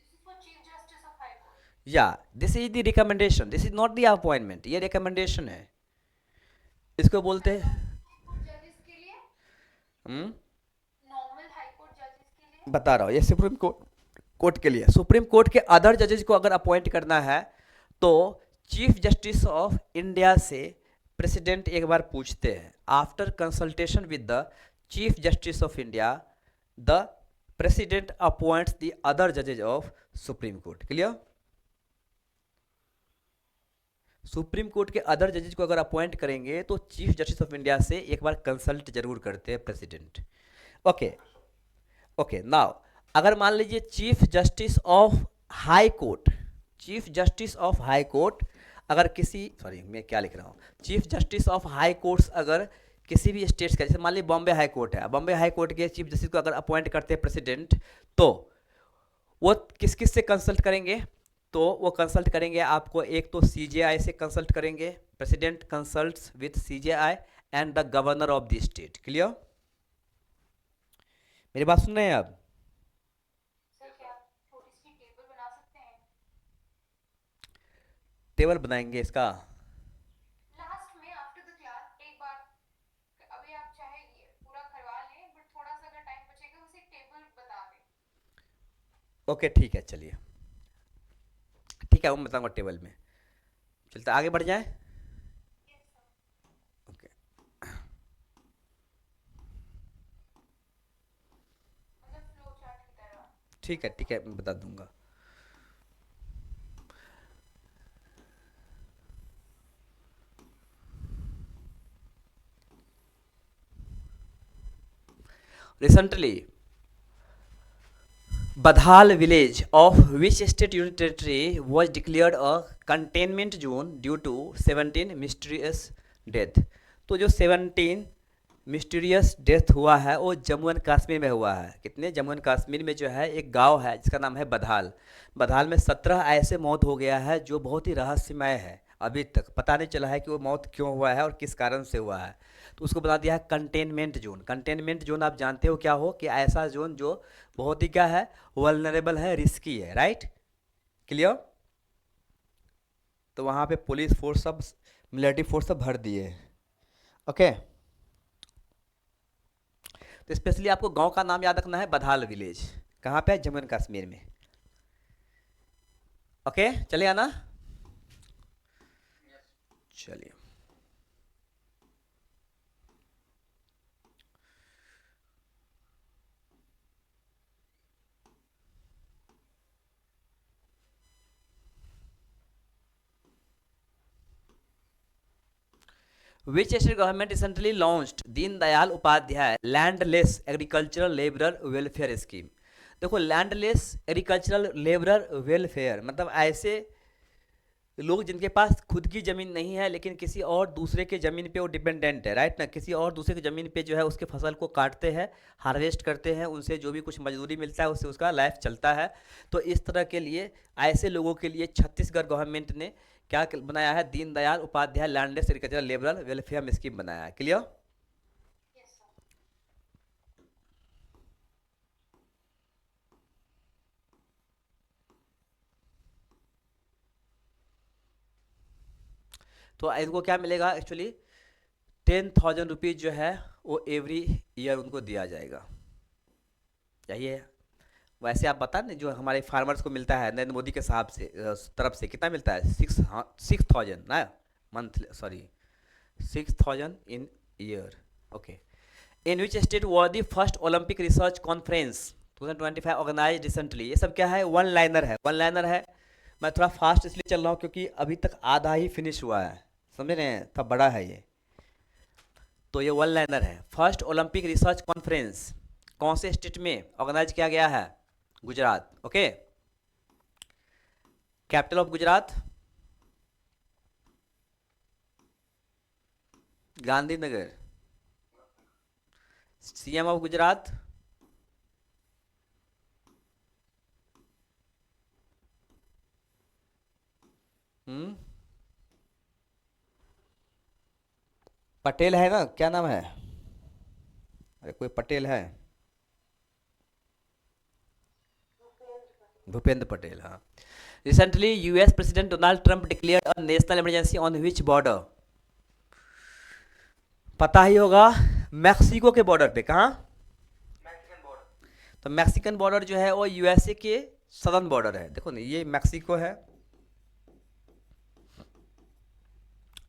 [SPEAKER 2] is for chief justice of high court.
[SPEAKER 1] Yeah this is the recommendation, this is not the appointment, ये recommendation है। इसको बोलते हैं
[SPEAKER 2] जजेस के लिए, नॉर्मल हाई कोर्ट जजेस के लिए।
[SPEAKER 1] बता रहा हूँ, ये सुप्रीम कोर्ट के लिए। सुप्रीम कोर्ट के अदर जजेस को अगर अपॉइंट करना है तो चीफ जस्टिस ऑफ इंडिया से प्रेसिडेंट एक बार पूछते हैं। After consultation with the chief justice of India the president appoints the other जजेज of supreme court. Clear? Supreme court के अदर जजेज को अगर अपॉइंट करेंगे तो चीफ जस्टिस ऑफ इंडिया से एक बार कंसल्ट जरूर करते हैं प्रेसिडेंट। ओके ओके, नाउ अगर मान लीजिए chief justice of high court, chief justice of high court अगर किसी, सॉरी मैं क्या लिख रहा हूँ, chief justice of high courts अगर किसी भी स्टेट्स का, जैसे मान लीजिए बॉम्बे हाई कोर्ट है, बॉम्बे हाई कोर्ट के चीफ जस्टिस को अगर अपॉइंट करते हैं प्रेसिडेंट तो वो किस किस से कंसल्ट करेंगे? तो वो कंसल्ट करेंगे आपको, एक तो CJI से कंसल्ट करेंगे, president consults with CJI and the governor of the state. Clear? मेरी बात सुन रहे हैं आप?
[SPEAKER 2] सर क्या आप छोटी सी टेबल बना सकते हैं?
[SPEAKER 1] टेबल बनाएंगे इसका?
[SPEAKER 2] लास्ट में आफ्टर द क्लास एक बार, अभी आप चाहे ये पूरा करवा लें बट थोड़ा सा अगर टाइम बचेगा उसे एक टेबल बता दें।
[SPEAKER 1] ओके ठीक है, चलिए ठीक है, वो मैं बताऊंगा टेबल में। चलते आगे बढ़ जाए।
[SPEAKER 2] Yes sir.
[SPEAKER 1] ओके,
[SPEAKER 2] मतलब फ्लो चार्ट की तरह।
[SPEAKER 1] ठीक है मैं बता दूंगा। Recently, Badhal village of which state union territory was declared a containment zone due to 17 mysterious death? तो जो 17 मिस्टीरियस डेथ हुआ है वो जम्मू एंड कश्मीर में हुआ है। कितने? जम्मू एंड कश्मीर में जो है एक गांव है जिसका नाम है बधाल। बधाल में 17 ऐसे मौत हो गया है जो बहुत ही रहस्यमय है, अभी तक पता नहीं चला है कि वो मौत क्यों हुआ है और किस कारण से हुआ है। तो उसको बता दिया है कंटेनमेंट जोन। कंटेनमेंट जोन आप जानते हो क्या हो, कि ऐसा जोन जो बहुत ही क्या है, वल्नरेबल है, रिस्की है। राइट? क्लियर? तो वहाँ पे पुलिस फोर्स सब, मिलिट्री फोर्स सब भर दिए। ओके, तो स्पेशली आपको गांव का नाम याद रखना है, बधाल विलेज। कहाँ पे है? जम्मू एंड कश्मीर में। ओके, चलिए आना। चलिए, Which state government recently launched Deen Dayal Upadhyay landless agricultural labourer welfare scheme? देखो, लैंडलेस एग्रीकल्चरल लेबरर वेलफेयर मतलब ऐसे लोग जिनके पास खुद की ज़मीन नहीं है लेकिन किसी और दूसरे के ज़मीन पे वो डिपेंडेंट है। राइट ना? किसी और दूसरे की ज़मीन पे जो है उसके फसल को काटते हैं, हार्वेस्ट करते हैं, उनसे जो भी कुछ मजदूरी मिलता है उससे उसका लाइफ चलता है। तो इस तरह के लिए, ऐसे लोगों के लिए छत्तीसगढ़ गवर्नमेंट ने क्या बनाया है? Deen Dayal Upadhyay landless agricultural labourer welfare scheme बनाया है। क्लियर?
[SPEAKER 2] Yes sir.
[SPEAKER 1] तो इनको क्या मिलेगा? एक्चुअली 10,000 रुपीज़ जो है वो एवरी ईयर उनको दिया जाएगा। यही है, वैसे आप बता ना जो हमारे फार्मर्स को मिलता है नरेंद्र मोदी के साहब से तरफ से कितना मिलता है, 6,000 ना month, sorry 6,000 in year. Okay. In which state was the first Olympic research conference 2025 organise recently. ये सब क्या है, वन लाइनर है, वन लाइनर है। मैं थोड़ा फास्ट इसलिए चल रहा हूँ क्योंकि अभी तक आधा ही फिनिश हुआ है, समझ रहे हैं, थोड़ा बड़ा है ये। तो ये वन लाइनर है। फर्स्ट ओलंपिक रिसर्च कॉन्फ्रेंस कौन से स्टेट में ऑर्गेनाइज किया गया है, Gujarat. Okay. Capital of Gujarat Gandhinagar. CM of Gujarat Patel है ना, क्या नाम है, अरे कोई पटेल है, भूपेंद्र पटेल। हाँ। Recently US president Donald Trump declared a national emergency on which border. पता ही होगा, मैक्सिको के बॉर्डर पे। कहाँ,
[SPEAKER 3] मैक्सिकन बॉर्डर।
[SPEAKER 1] तो मैक्सिकन बॉर्डर जो है वो यूएसए के सदर्न बॉर्डर है। देखो ना, ये मैक्सिको है,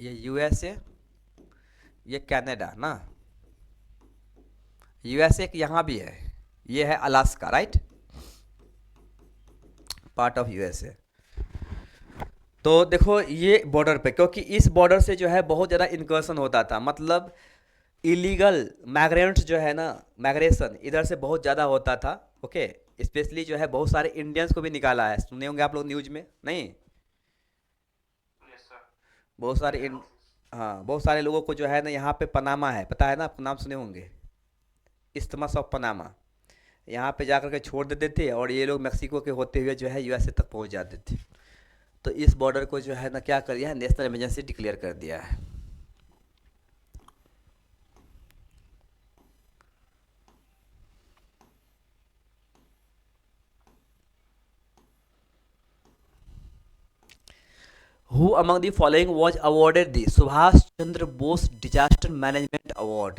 [SPEAKER 1] ये यूएसए, ये कनाडा ना, यूएसए यहाँ भी है, ये है Alaska, right, part of USA. तो देखो ये बॉर्डर पे, क्योंकि इस बॉर्डर से जो है बहुत ज़्यादा इनकर्सन होता था, मतलब इलीगल माइग्रेंट्स जो है ना, माइग्रेशन इधर से बहुत ज़्यादा होता था। ओके। स्पेशली जो है बहुत सारे इंडियंस को भी निकाला है, सुने होंगे आप लोग न्यूज़ में, नहीं,
[SPEAKER 3] यस सर।
[SPEAKER 1] बहुत सारे हाँ, बहुत सारे लोगों को जो है ना, यहाँ पे पनामा है, पता है ना आपको, नाम सुने होंगे, इस्थमस ऑफ पनामा, यहाँ पे जा के छोड़ देते थे और ये लोग मेक्सिको के होते हुए जो है यूएसए तक पहुँच जाते थे। तो इस बॉर्डर को जो है ना क्या कर दिया है, नेशनल इमरजेंसी डिक्लेयर कर दिया है। Who among the following was awarded the Subhash Chandra Bose Disaster Management Award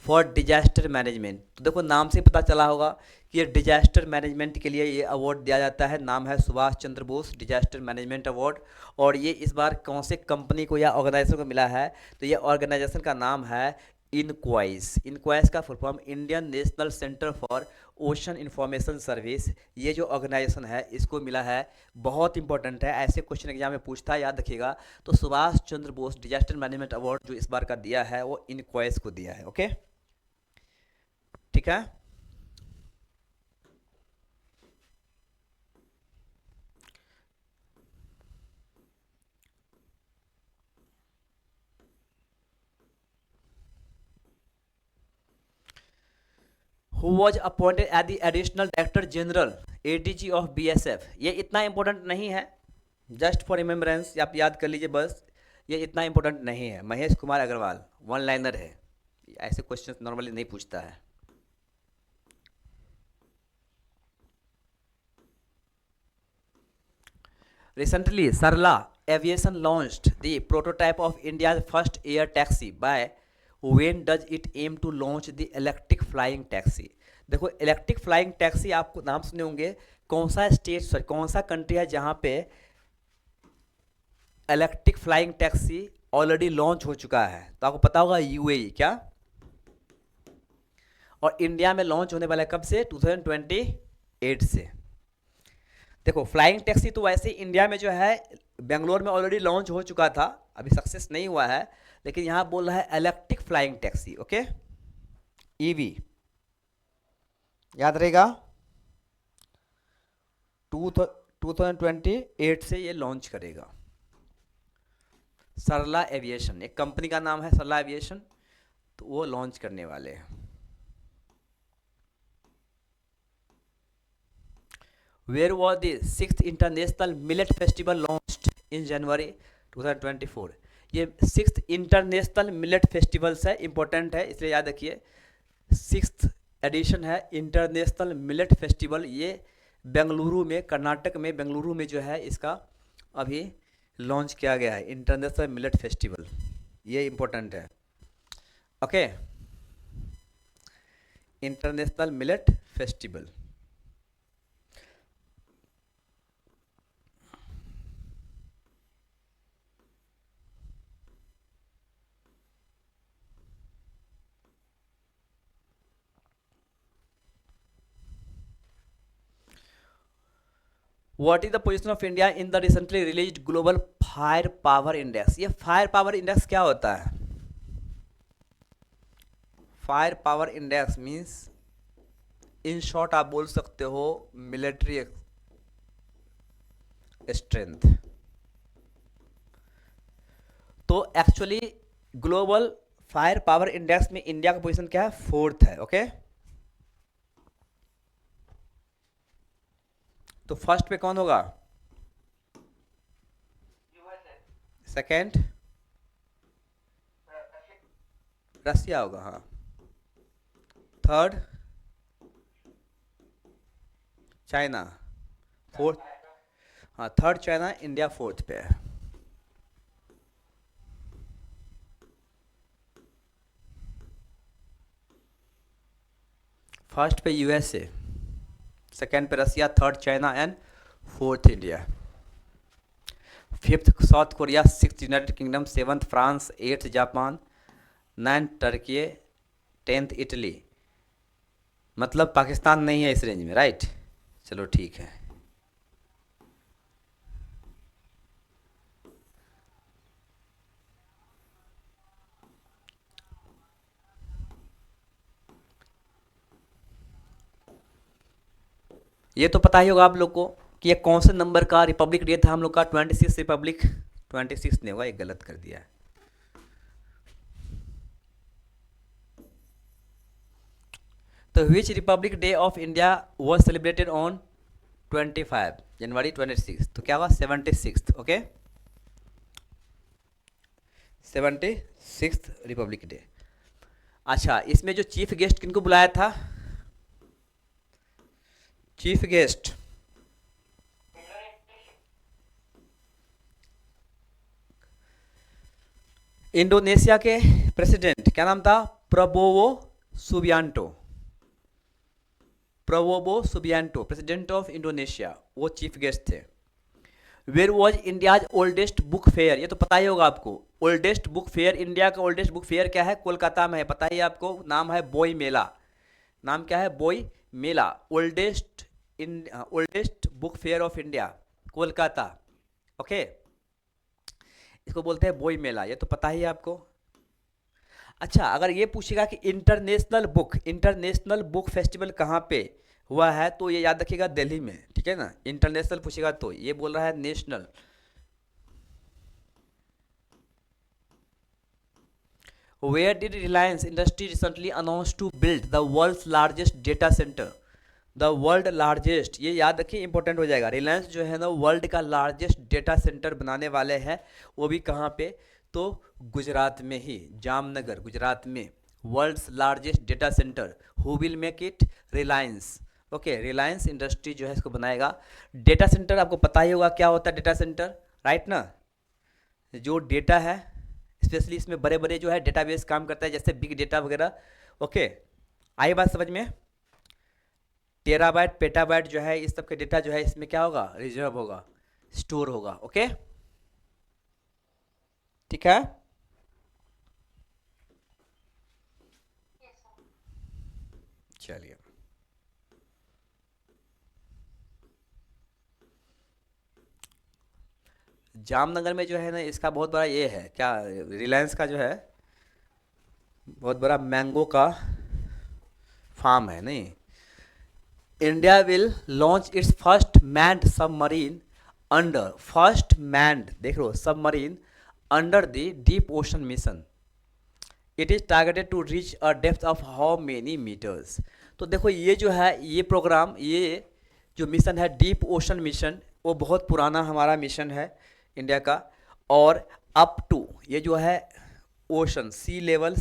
[SPEAKER 1] for disaster management. तो देखो नाम से पता चला होगा कि ये डिजास्टर मैनेजमेंट के लिए ये अवार्ड दिया जाता है। नाम है Subhash Chandra Bose disaster management award. और ये इस बार कौन से कंपनी को या ऑर्गेनाइजेशन को मिला है, तो ये ऑर्गेनाइजेशन का नाम है इनक्वाइस। इनक्वाइस का full form Indian national centre for ocean information service. ये जो ऑर्गेनाइजेशन है इसको मिला है, बहुत इंपॉर्टेंट है, ऐसे क्वेश्चन एग्जाम में पूछता है, याद रखिएगा। तो Subhash Chandra Bose disaster management award जो इस बार का दिया है वो इनक्वाइस को दिया है। ओके, ठीक है। Who was appointed as the additional director general ADG of BSF। ये इतना इंपॉर्टेंट नहीं है, जस्ट फॉर रिमेम्बरेंस आप याद कर लीजिए बस, ये इतना इंपॉर्टेंट नहीं है। महेश कुमार अग्रवाल, वन लाइनर है, ऐसे क्वेश्चन नॉर्मली नहीं पूछता है। Recently, Sarla Aviation launched the prototype of India's first air taxi. By when does it aim to launch the electric flying taxi? देखो इलेक्ट्रिक फ्लाइंग टैक्सी आपको नाम सुने होंगे, कौन सा स्टेट, सॉरी कौन सा कंट्री है जहाँ पे electric flying taxi already launch हो चुका है, तो आपको पता होगा यूएई, क्या। और इंडिया में लॉन्च होने वाला है कब से, 2028 से। देखो फ्लाइंग टैक्सी तो वैसे इंडिया में जो है बेंगलोर में ऑलरेडी लॉन्च हो चुका था, अभी सक्सेस नहीं हुआ है, लेकिन यहाँ बोल रहा है electric flying taxi. Okay, EV याद रहेगा, 2028 से ये लॉन्च करेगा। सरला एविएशन एक कंपनी का नाम है, सरला एविएशन, तो वो लॉन्च करने वाले हैं। Where was the 6th International Millet Festival launched in January 2024? ये 6th इंटरनेशनल मिलेट फेस्टिवल्स है, इंपॉर्टेंट है इसलिए याद रखिए। 6th एडिशन है इंटरनेशनल मिलेट फेस्टिवल, ये बेंगलुरु में, कर्नाटक में बेंगलुरु में जो है इसका अभी लॉन्च किया गया है, इंटरनेशनल मिलेट फेस्टिवल, ये इंपॉर्टेंट है। Okay, international millet festival. What is the position of India in the recently released global fire power index? ये फायर पावर इंडेक्स क्या होता है? Fire power index means in short आप बोल सकते हो मिलिट्री स्ट्रेंथ। तो actually global fire power index में इंडिया का पोजीशन क्या है? 4th है। ओके, तो फर्स्ट पे कौन होगा?
[SPEAKER 3] यूएसए,
[SPEAKER 1] सेकंड रसिया होगा, हाँ। थर्ड चाइना, फोर्थ, हाँ थर्ड चाइना, इंडिया 4th पे है। फर्स्ट पे यूएसए, सेकंड पे Russia, third China and 4th India. 5th South Korea, 6th United Kingdom, 7th France, 8th Japan, 9th Turkey, 10th Italy. मतलब पाकिस्तान नहीं है इस रेंज में, राइट? चलो ठीक है। ये तो पता ही होगा आप लोग को कि ये कौन से नंबर का रिपब्लिक डे था हम लोग का? 26 रिपब्लिक, 26 नहीं होगा, एक गलत कर दिया है। तो which republic day of India was celebrated on 25 January 26? तो क्या होगा? 76th। Okay, 76th republic day. अच्छा, इसमें जो चीफ गेस्ट किनको बुलाया था? चीफ गेस्ट इंडोनेशिया के प्रेसिडेंट, क्या नाम था? Prabowo Subianto. Prabowo Subianto, president of Indonesia, वो चीफ गेस्ट थे। Where was India's oldest book fair? ये तो पता ही होगा आपको। ओल्डेस्ट बुक फेयर, इंडिया का ओल्डेस्ट बुक फेयर क्या है? कोलकाता में है, पता ही आपको। नाम है बोई मेला। नाम क्या है? Boi Mela. Oldest book fair of India, Kolkata. Okay, इसको बोलते हैं बोई मेला, ये तो पता ही है आपको। अच्छा, अगर ये पूछेगा कि इंटरनेशनल बुक फेस्टिवल कहाँ पे हुआ है, तो ये याद रखिएगा दिल्ली में, ठीक है ना? इंटरनेशनल पूछेगा तो ये बोल रहा है national. Where did Reliance Industry recently announced to build the world's largest data center? The world largest, ये याद रखिए, इंपॉर्टेंट हो जाएगा। रिलायंस जो है ना वर्ल्ड का लार्जेस्ट डेटा सेंटर बनाने वाले हैं। वो भी कहाँ पे? तो गुजरात में ही, जामनगर गुजरात में world's largest data centre. Who will make it? Reliance. Okay, Reliance industry जो है इसको बनाएगा। डेटा सेंटर आपको पता ही होगा क्या होता है डेटा सेंटर, राइट ना? जो डेटा है, स्पेशली इसमें बड़े बड़े जो है डेटाबेस काम करता है, जैसे बिग डेटा वगैरह। ओके, आई बात समझ में? टेराबाइट, पेटाबाइट जो है, इस सब के डेटा जो है इसमें क्या होगा? रिजर्व होगा, स्टोर होगा। ओके, ठीक है।
[SPEAKER 2] Yes, sir.
[SPEAKER 1] चलिए, जामनगर में जो है ना इसका बहुत बड़ा ये है, क्या रिलायंस का जो है बहुत बड़ा मैंगो का फार्म है। नहीं, India will launch its first manned submarine under, first manned, देख लो, submarine under the deep ocean mission. It is targeted to reach a depth of how many meters? तो देखो ये जो है ये प्रोग्राम, ये जो मिशन है डीप ओशन मिशन, वो बहुत पुराना हमारा मिशन है इंडिया का। और अप टू ये जो है ओशन सी लेवल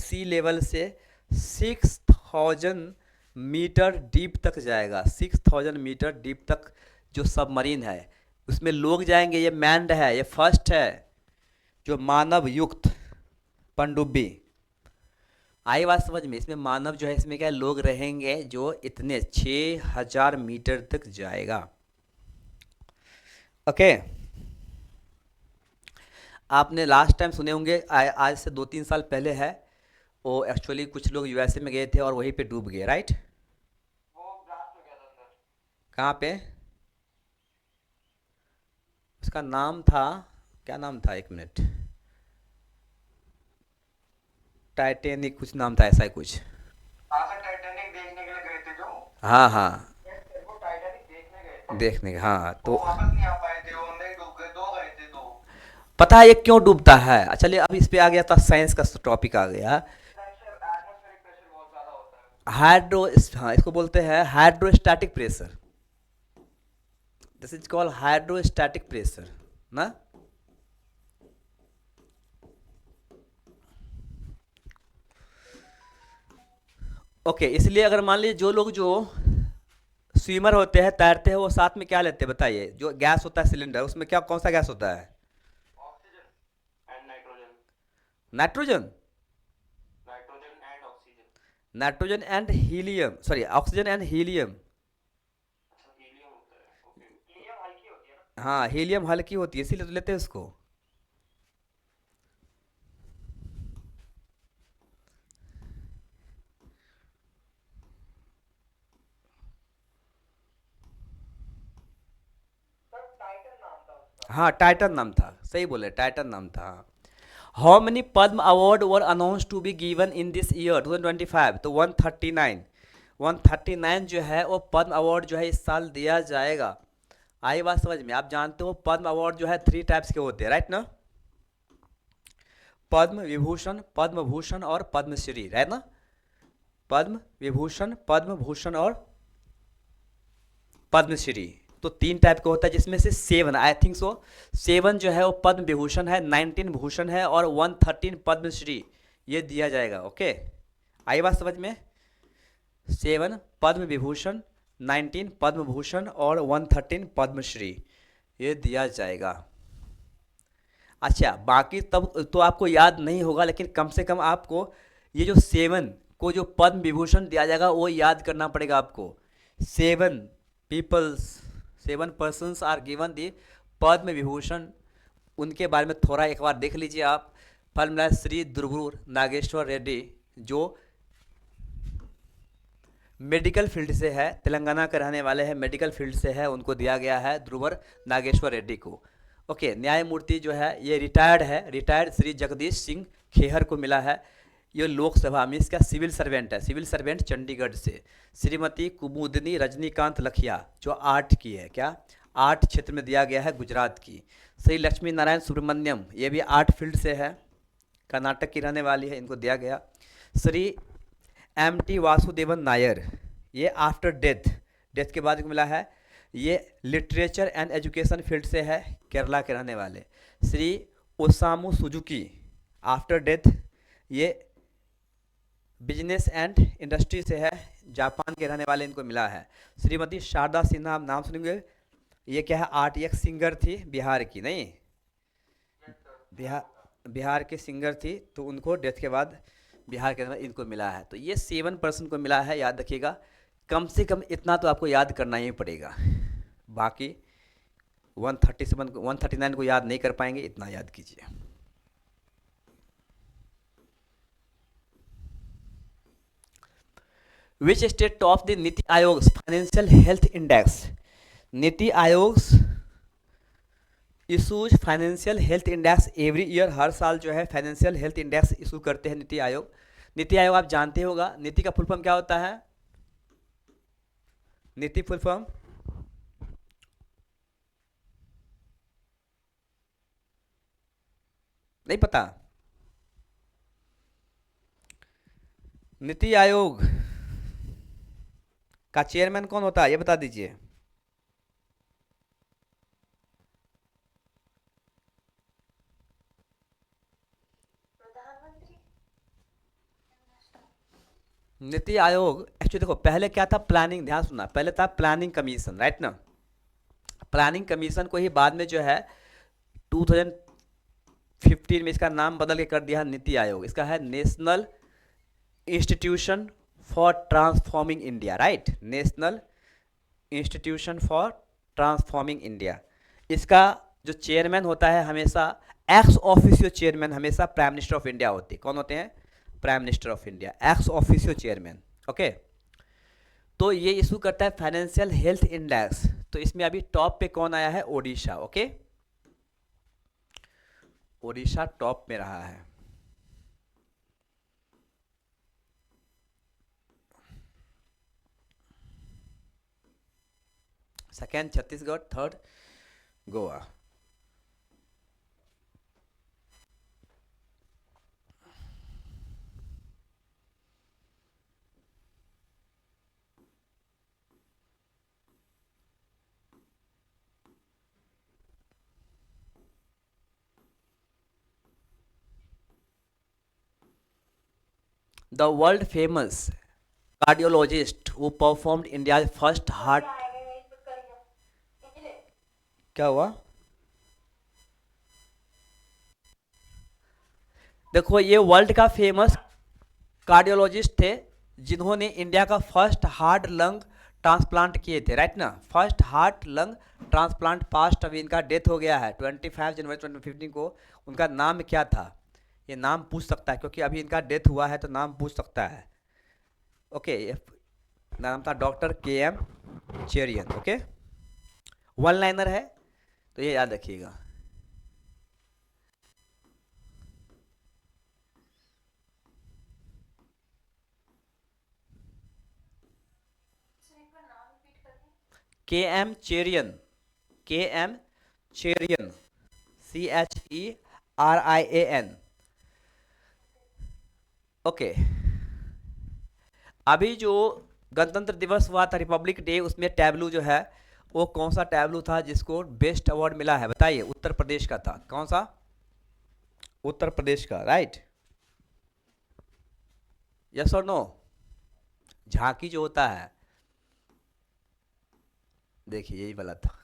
[SPEAKER 1] से 6000 मीटर डीप तक जाएगा। 6000 मीटर डीप तक जो सबमरीन है उसमें लोग जाएंगे। ये मैन्ड है, ये फर्स्ट है जो मानव युक्त पनडुब्बी। आई बात समझ में? इसमें मानव जो है, इसमें क्या लोग रहेंगे जो इतने 6000 मीटर तक जाएगा। ओके, आपने लास्ट टाइम सुने होंगे, आज से 2-3 साल पहले है, वो एक्चुअली कुछ लोग यूएसए में गए थे और वहीं पे डूब गए, राइट?
[SPEAKER 3] वो ब्लास्ट हो गया था अंदर।
[SPEAKER 1] कहाँ पे? इसका नाम था, क्या नाम था, एक मिनट, टाइटेनिक कुछ नाम था, ऐसा ही कुछ।
[SPEAKER 3] हाँ सर, टाइटैनिक देखने के लिए गए थे जो,
[SPEAKER 1] हाँ हाँ,
[SPEAKER 3] वो टाइटैनिक देखने गए थे,
[SPEAKER 1] देखने का, हाँ
[SPEAKER 3] वो
[SPEAKER 1] तो
[SPEAKER 3] वापस नहीं आ पाए थे, वो अंदर ही डूब गए, दो गए थे दो।
[SPEAKER 1] पता है ये क्यों डूबता है? चलिए अब इस पे आ गया था, साइंस का टॉपिक आ गया।
[SPEAKER 3] प्रेशर, एटमॉस्फेरिक प्रेशर बहुत ज्यादा होता है।
[SPEAKER 1] हाइड्रो, हाँ इसको बोलते हैं hydrostatic pressure, this is called hydrostatic pressure ना। ओके, इसलिए अगर मान लीजिए जो लोग जो स्विमर होते हैं, तैरते हैं, वो साथ में क्या लेते हैं बताइए? जो गैस होता है सिलेंडर, उसमें क्या, कौन सा गैस होता है?
[SPEAKER 3] Oxygen and nitrogen,
[SPEAKER 1] nitrogen,
[SPEAKER 3] nitrogen and oxygen.
[SPEAKER 1] Nitrogen and helium, sorry oxygen and helium.
[SPEAKER 3] अच्छा, हीलियम होता है, ओके। हीलियम हल्की होती है ना।
[SPEAKER 1] हाँ हीलियम हल्की होती है, इसीलिए तो लेते हैं उसको।
[SPEAKER 3] सर टाइटन नाम था उसका।
[SPEAKER 1] हाँ टाइटन नाम था, सही बोले, टाइटन नाम था। How many Padma award were announce to be given in this year 2025? तो 139, 139 जो है वो पद्म अवार्ड जो है इस साल दिया जाएगा। आई बात समझ में? आप जानते हो पद्म अवार्ड जो है 3 टाइप्स के होते हैं, राइट ना? पद्म विभूषण, पद्म भूषण और पद्मश्री, राइट ना? पद्म विभूषण, पद्म भूषण और पद्मश्री, तो 3 टाइप का होता है, जिसमें से 7, आई थिंक सो 7 जो है वो पद्म विभूषण है, 19 भूषण है और 113 पद्मश्री, ये दिया जाएगा। ओके, आई बात समझ में? 7 पद्म विभूषण, 19 पद्म भूषण और 113 पद्मश्री, ये दिया जाएगा। अच्छा, बाकी तब तो आपको याद नहीं होगा, लेकिन कम से कम आपको ये जो 7 को जो पद्म विभूषण दिया जाएगा वो याद करना पड़ेगा आपको। 7 peoples, 7 persons are given the Padma Vibhushan, उनके बारे में थोड़ा एक बार देख लीजिए आप। फॉर्मूला श्री दुर्गुर नागेश्वर रेड्डी, जो मेडिकल फील्ड से है, तेलंगाना के रहने वाले हैं, मेडिकल फील्ड से है, उनको दिया गया है ध्रुवर नागेश्वर रेड्डी को। ओके, न्यायमूर्ति जो है ये रिटायर्ड है, रिटायर्ड श्री जगदीश सिंह खेहर को मिला है। ये लोकसभा में इसका सिविल सर्वेंट है, सिविल सर्वेंट चंडीगढ़ से। श्रीमती कुमुदनी रजनीकांत लखिया, जो आर्ट की है, क्या आर्ट क्षेत्र में दिया गया है, गुजरात की। श्री लक्ष्मी नारायण सुब्रमण्यम, ये भी आर्ट फील्ड से है, कर्नाटक की रहने वाली है, इनको दिया गया। श्री MT वासुदेवन नायर, ये आफ्टर डेथ, डेथ के बाद मिला है, ये लिटरेचर एंड एजुकेशन फील्ड से है, केरला के रहने वाले। Shri Osamu Suzuki, after death, ये बिजनेस एंड इंडस्ट्री से है, जापान के रहने वाले, इनको मिला है। श्रीमती शारदा सिन्हा, नाम सुनेंगे, ये क्या है, आर्ट, एक सिंगर थी बिहार की, नहीं बिहार के सिंगर थी, तो उनको डेथ के बाद बिहार के अंदर इनको मिला है। तो ये 7 पर्सन को मिला है, याद रखिएगा। कम से कम इतना तो आपको याद करना ही पड़ेगा, बाकी 137 को 139 को याद नहीं कर पाएंगे, इतना याद कीजिए। Which state top the NITI Aayog financial health index? NITI Aayog issues financial health index every year, हर साल जो है फाइनेंशियल हेल्थ इंडेक्स इशू करते हैं नीति आयोग। नीति आयोग आप जानते होगा, नीति का फुल फॉर्म क्या होता है? नीति फुल फॉर्म नहीं पता? नीति आयोग का चेयरमैन कौन होता है, ये बता दीजिए।
[SPEAKER 2] प्रधानमंत्री।
[SPEAKER 1] नीति आयोग एक्चुअली देखो, पहले क्या था, प्लानिंग, ध्यान सुनना, पहले था प्लानिंग कमीशन, राइट ना? प्लानिंग कमीशन को ही बाद में जो है 2015 में इसका नाम बदल के कर दिया है नीति आयोग। इसका है national institution for transforming India, right? National institution for transforming India. इसका जो चेयरमैन होता है हमेशा, एक्स ऑफिशियो चेयरमैन हमेशा प्राइम मिनिस्टर ऑफ इंडिया होते हैं। कौन होते हैं? Prime minister of India, ex officio chairman. Okay, तो ये इशू करता है फाइनेंशियल हेल्थ इंडेक्स। तो इसमें अभी टॉप पे कौन आया है? ओडिशा। ओके, उड़ीसा टॉप में रहा है। Second Chhattisgarh, third Goa. The world famous cardiologist who performed India's first heart, क्या हुआ? देखो ये वर्ल्ड का फेमस कार्डियोलॉजिस्ट थे जिन्होंने इंडिया का फर्स्ट हार्ट लंग ट्रांसप्लांट किए थे, राइट ना। First heart lung transplant past, अभी इनका डेथ हो गया है 25 जनवरी 2015 को। उनका नाम क्या था? ये नाम पूछ सकता है क्योंकि अभी इनका डेथ हुआ है तो नाम पूछ सकता है। ओके, नाम था doctor KM Cherian. Okay, one liner है तो ये याद रखिएगा। KM Cherian, KM Cherian, CHERIAN। Okay, अभी जो गणतंत्र दिवस हुआ था, रिपब्लिक डे, उसमें टैबलू जो है वो कौन सा टैबलू था जिसको बेस्ट अवार्ड मिला है? बताइए। उत्तर प्रदेश का था। कौन सा? उत्तर प्रदेश का, राइट? यस और नो? झांकी जो होता है, देखिए यही वाला था।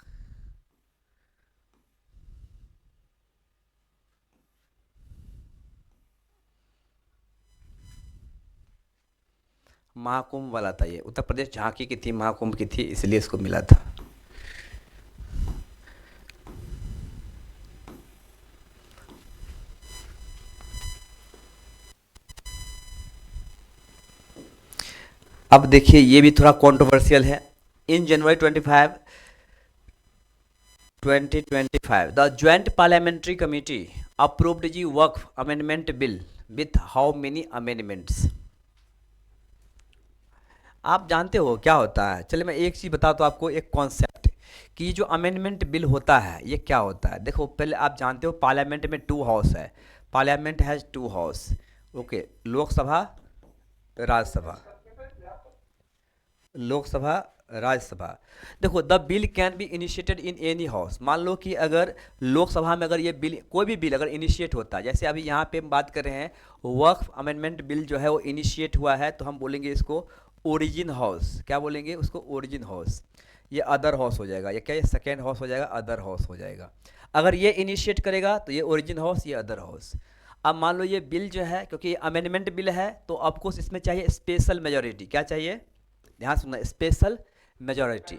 [SPEAKER 1] महाकुंभ वाला था ये। उत्तर प्रदेश झांकी की थी, महाकुंभ की थी, इसलिए इसको मिला था। अब देखिए ये भी थोड़ा कंट्रोवर्शियल है। इन जनवरी 25, 2025 the joint parliamentary committee approved the Waqf amendment bill with how many amendments? आप जानते हो क्या होता है? चलिए मैं एक चीज़ बताता हूँ आपको, एक कॉन्सेप्ट कि जो अमेंडमेंट बिल होता है ये क्या होता है। देखो पहले आप जानते हो पार्लियामेंट में 2 हाउस है। Parliament has 2 house. Okay, Lok Sabha, Rajya Sabha, Lok Sabha, Rajya Sabha. देखो the bill can be initiated in any house. मान लो कि अगर लोकसभा में अगर ये बिल, कोई भी बिल अगर इनिशिएट होता है, जैसे अभी यहाँ पे हम बात कर रहे हैं वक्फ अमेंडमेंट बिल जो है वो इनिशिएट हुआ है, तो हम बोलेंगे इसको ओरिजिन हाउस। क्या बोलेंगे उसको? Origin house. ये अदर हाउस हो जाएगा। ये क्या? ये सेकेंड हाउस हो जाएगा, अदर हाउस हो जाएगा। अगर ये इनिशिएट करेगा तो ये ओरिजिन हाउस, ये अदर हाउस। अब मान लो ये बिल जो है, क्योंकि ये अमेंडमेंट बिल है तो आपको इसमें चाहिए स्पेशल मेजोरिटी। क्या चाहिए? ध्यान सुनना, स्पेशल मेजोरिटी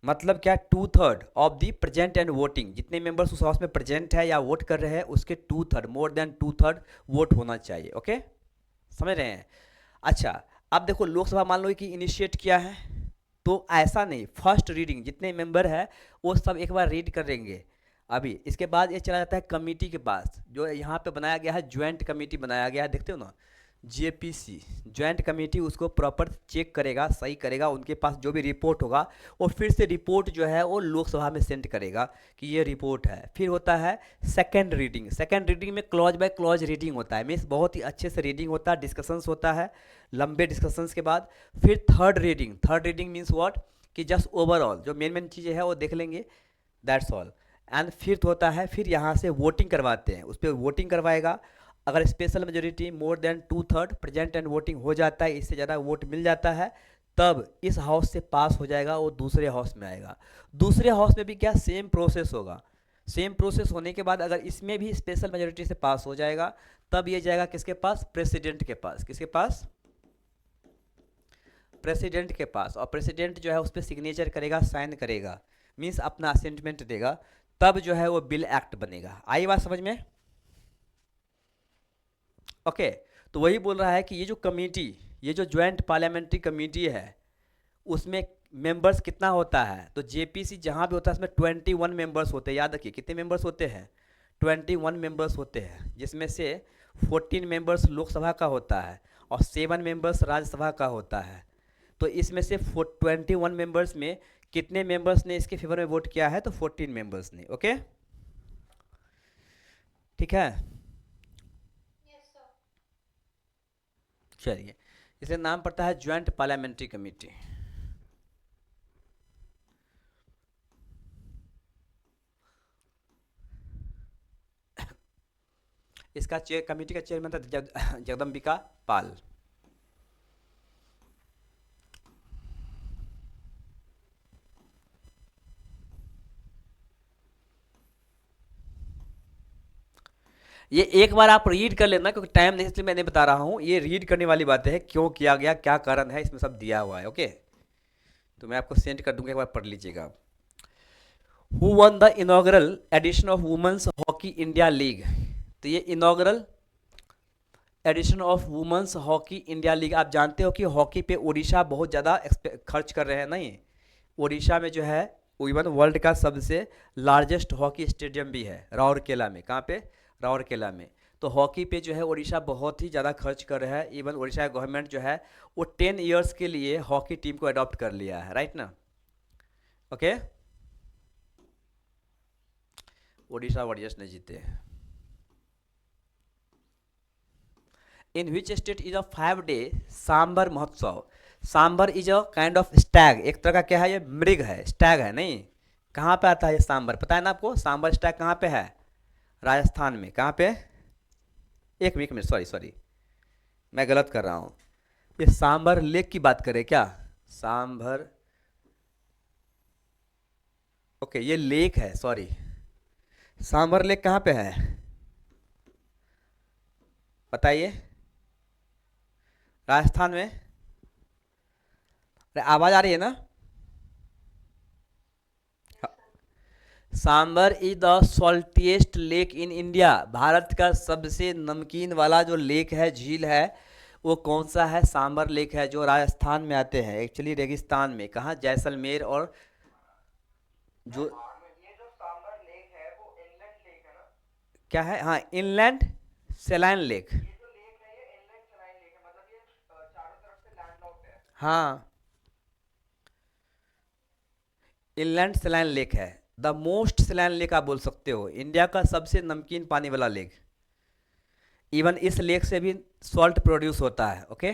[SPEAKER 1] मतलब क्या? 2/3 of the present and voting. जितने मेंबर्स उस हाउस में प्रेजेंट है या वोट कर रहे हैं उसके 2/3, मोर देन 2/3 वोट होना चाहिए। ओके, समझ रहे हैं? अच्छा, अब देखो लोकसभा मान लो कि इनिशिएट किया है, तो ऐसा नहीं, फर्स्ट रीडिंग जितने मेंबर है वो सब एक बार रीड करेंगे। अभी इसके बाद ये चला जाता है कमेटी के पास, जो यहाँ पे बनाया गया है ज्वाइंट कमेटी बनाया गया है, देखते हो ना, JPC ज्वाइंट कमेटी उसको प्रॉपर चेक करेगा, सही करेगा। उनके पास जो भी रिपोर्ट होगा वो फिर से रिपोर्ट जो है वो लोकसभा में सेंड करेगा कि ये रिपोर्ट है। फिर होता है सेकंड रीडिंग। सेकंड रीडिंग में क्लॉज बाय क्लॉज रीडिंग होता है, मीन्स बहुत ही अच्छे से रीडिंग होता है, डिस्कशंस होता है, लंबे डिस्कशंस के बाद फिर third reading. Third reading means what कि जस्ट ओवरऑल जो मेन चीज़ें हैं वो देख लेंगे, दैट्स ऑल। एंड फिफ्थ होता है फिर यहाँ से वोटिंग करवाते हैं, उस पर वोटिंग करवाएगा। अगर special majority more than 2/3 present and voting हो जाता है, इससे ज़्यादा वोट मिल जाता है, तब इस हाउस से पास हो जाएगा, वो दूसरे हाउस में आएगा। दूसरे हाउस में भी क्या सेम प्रोसेस होगा। सेम प्रोसेस होने के बाद अगर इसमें भी स्पेशल मेजोरिटी से पास हो जाएगा, तब ये जाएगा किसके पास? प्रेसिडेंट के पास। किसके पास? प्रेसिडेंट के पास। और प्रेसिडेंट जो है उस पर सिग्नेचर करेगा, साइन करेगा, मीन्स अपना असेंटमेंट देगा, तब जो है वो बिल एक्ट बनेगा। आई बात समझ में? ओके, तो वही बोल रहा है कि ये जो कमेटी, ये जो ज्वाइंट पार्लियामेंट्री कमेटी है, उसमें मेंबर्स कितना होता है? तो JPC जहाँ भी होता है उसमें 21 मेंबर्स होते हैं। याद रखिए कितने मेंबर्स होते हैं? 21 मेंबर्स होते हैं, जिसमें से 14 मेंबर्स लोकसभा का होता है और 7 मेंबर्स राज्यसभा का होता है। तो इसमें से 21 मेंबर्स में कितने मेंबर्स ने इसके फेवर में वोट किया है? तो 14 मेंबर्स ने। ओके, ठीक है,
[SPEAKER 2] यस सर।
[SPEAKER 1] चलिए, इसलिए नाम पड़ता है ज्वाइंट पार्लियामेंट्री कमेटी। इसका कमेटी का चेयरमैन था जगदम्बिका पाल। ये एक बार आप रीड कर लेना, क्योंकि टाइम नहीं, इसलिए मैं नहीं बता रहा हूँ। ये रीड करने वाली बातें हैं, क्यों किया गया, क्या कारण है, इसमें सब दिया हुआ है। ओके, तो मैं आपको सेंड कर दूंगा, एक बार पढ़ लीजिएगा। Who won the inaugural edition of women's hockey India league? तो ये inaugural edition of women's hockey India league, आप जानते हो कि हॉकी पे उड़ीसा बहुत ज़्यादा खर्च कर रहे हैं। नहीं, उड़ीसा में जो है इवन वर्ल्ड का सबसे लार्जेस्ट हॉकी स्टेडियम भी है राउरकेला में। कहाँ पे? राउरकेला में। तो हॉकी पे जो है उड़ीसा बहुत ही ज़्यादा खर्च कर रहा है। इवन उड़ीसा गवर्नमेंट जो है वो 10 ईयर्स के लिए हॉकी टीम को अडॉप्ट कर लिया है, राइट ना? ओके, उड़ीसा वॉरियर्स ने जीते। In which state is a 5-day Sambhar Mahotsav? Sambar is a kind of stag, एक तरह का क्या है, ये मृग है, स्टैग है। नहीं, कहाँ पे आता है ये सांबर? पता है ना आपको? सांबर स्टैग कहाँ पे है? राजस्थान में। कहाँ पे? एक मिनट, सॉरी, मैं गलत कर रहा हूँ। ये सांबर लेक की बात करें क्या? सांबर, ओके, ये लेक है, सॉरी। सांबर लेक कहाँ पे है बताइए? राजस्थान में। अरे आवाज आ रही है ना? Sambhar is the saltiest lake in India. Bharat का सबसे नमकीन वाला जो लेक है, झील है, वो कौन सा है? सांबर लेक है, जो राजस्थान में आते हैं, एक्चुअली रेगिस्तान में। कहाँ? जैसलमेर। और जो
[SPEAKER 3] ये जो सांबर लेक है वो इनलैंड लेक है ना?
[SPEAKER 1] क्या है? हाँ, इनलैंड सेलाइन लेक।
[SPEAKER 3] ये जो लेक है ये इनलैंड सलाइन लेक है, मतलब ये चारों तरफ से लैंडलॉक्ड है।
[SPEAKER 1] हाँ, इनलैंड सेलाइन लेक है, द मोस्ट सेलाइन लेक आप बोल सकते हो, इंडिया का सबसे नमकीन पानी वाला लेक। इवन इस लेक से भी सॉल्ट प्रोड्यूस होता है। ओके,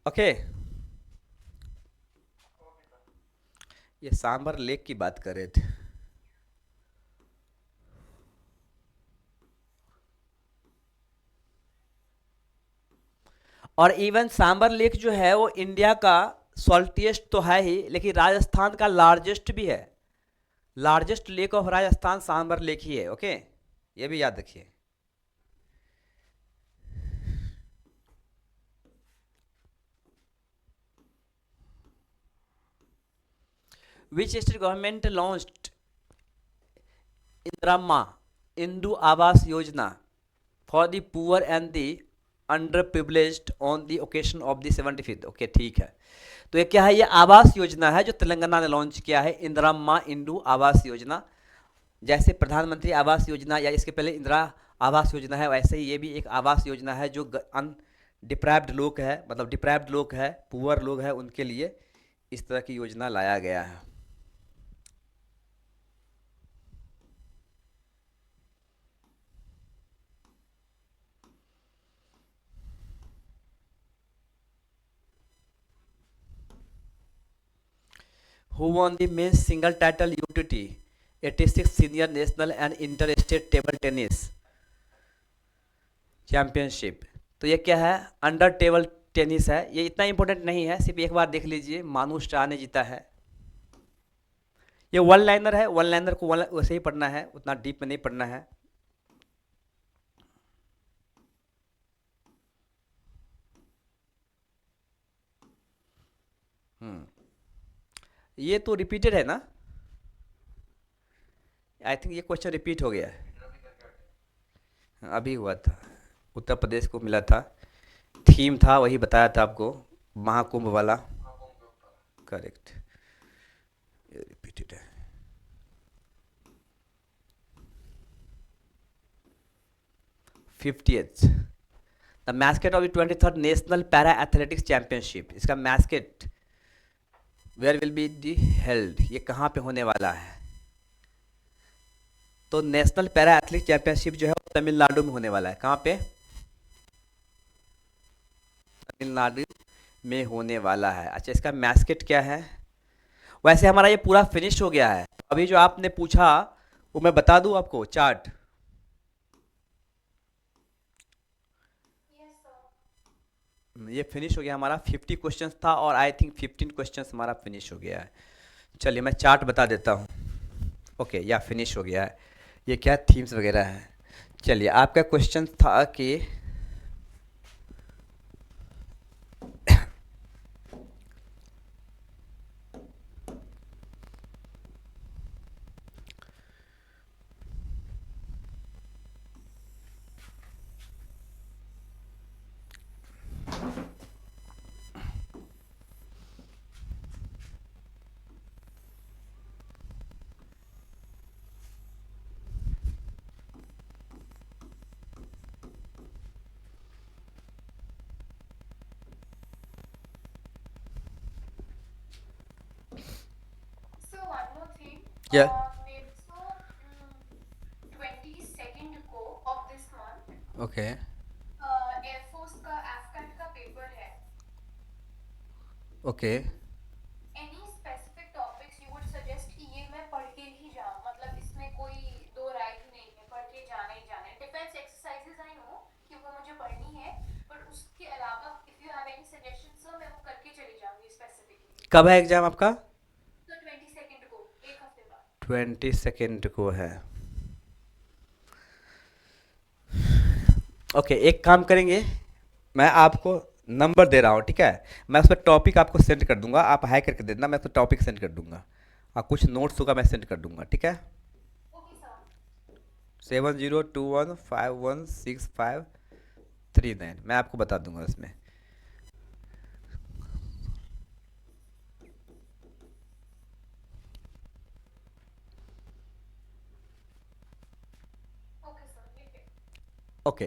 [SPEAKER 1] ओके, ये सांबर लेक की बात कर रहे थे। और इवन सांबर लेक जो है वो इंडिया का सॉल्टिएस्ट तो है ही, लेकिन राजस्थान का लार्जेस्ट भी है। Largest lake of Rajasthan Sambhar lake ही है। ओके, ये भी याद रखिए। Which state government launched Indira Indu Awas Yojana for the poor and the underprivileged on the occasion of the 75th? Okay, ठीक है। तो ये क्या है? ये आवास योजना है जो तेलंगाना ने लॉन्च किया है, इंदिरा इंदू आवास योजना। जैसे प्रधानमंत्री आवास योजना या इसके पहले इंदिरा आवास योजना है, वैसे ही ये भी एक आवास योजना है जो अनडिप्राइव्ड लोग है, मतलब डिप्राइव्ड लोग है, पुअर लोग है, उनके लिए इस तरह की योजना लाया गया है। Who won the men's single title UTT 86 senior national and interstate table tennis championship? तो ये क्या है? अंडर टेबल टेनिस है। ये इतना इंपॉर्टेंट नहीं है, सिर्फ एक बार देख लीजिए। मानु स्ट्रा ने जीता है। ये वन लाइनर है, वन लाइनर को वैसे ही पढ़ना है, उतना डीप में नहीं पढ़ना है। ये तो रिपीटेड है ना? आई थिंक ये क्वेश्चन रिपीट हो गया है। अभी हुआ था, उत्तर प्रदेश को मिला था, थीम था वही बताया था आपको, महाकुंभ वाला। Correct. 50th. The mascot of the 23rd national para athletics championship, इसका mascot where will be the held, ये कहाँ पे होने वाला है? तो नेशनल पैरा एथलेटिक्स चैंपियनशिप जो है वो तमिलनाडु में होने वाला है। कहाँ पे? तमिलनाडु में होने वाला है। अच्छा, इसका मैस्केट क्या है? वैसे हमारा ये पूरा फिनिश हो गया है। अभी जो आपने पूछा वो मैं बता दूं आपको चार्ट।
[SPEAKER 2] Yes sir.
[SPEAKER 1] ये फिनिश हो गया हमारा, 50 क्वेश्चंस था और आई थिंक 15 क्वेश्चंस हमारा फिनिश हो गया है। चलिए मैं चार्ट बता देता हूँ। ओके, या फिनिश हो गया है। ये क्या थीम्स वगैरह है। चलिए, आपका क्वेश्चन था कि
[SPEAKER 2] So one more thing.
[SPEAKER 1] Yeah.
[SPEAKER 2] Maybe so 22nd को of this month
[SPEAKER 1] okay
[SPEAKER 2] air force का एफकैट का पेपर है.
[SPEAKER 1] Okay
[SPEAKER 2] Any specific topics you would suggest कि ये मैं पढ़ के ही जाऊँ, मतलब इसमें कोई दो राय ही नहीं है, पढ़ के जाना ही जाना है. डिफेंस एक्सरसाइजेज आई नो कि वो मुझे पढ़नी है, पर उसके अलावा if you have any suggestions sir मैं वो करके चली जाऊँगी स्पेसिफिकली.
[SPEAKER 1] कब है एग्जाम आपका?
[SPEAKER 2] तो 22nd को, एक हफ्ते बाद.
[SPEAKER 1] 22 को है। ओके, एक काम करेंगे, मैं आपको नंबर दे रहा हूँ, ठीक है? मैं उस पर टॉपिक आपको सेंड कर दूंगा, आप हाई करके दे देना, मैं उसको टॉपिक सेंड कर दूंगा और कुछ नोट्स होगा मैं सेंड कर दूंगा, ठीक है?
[SPEAKER 2] Okay sir.
[SPEAKER 1] 7021516539 मैं आपको बता दूंगा उसमें।
[SPEAKER 2] ओके सर, ठीक है.
[SPEAKER 1] ओके,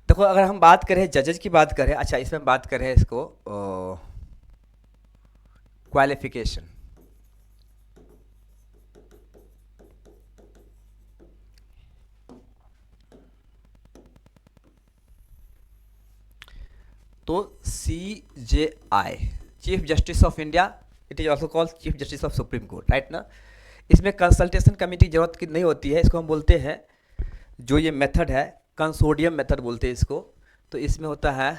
[SPEAKER 1] देखो अगर हम बात करें जजेस की बात करें, अच्छा इसमें बात करें इसको क्वालिफिकेशन। तो CJI chief justice of India, it is also called chief justice of supreme court, right ना? इसमें कंसल्टेशन कमेटी की जरूरत नहीं होती है, इसको हम बोलते हैं जो ये मेथड है कंसोर्डियम मेथड बोलते हैं इसको। तो इसमें होता है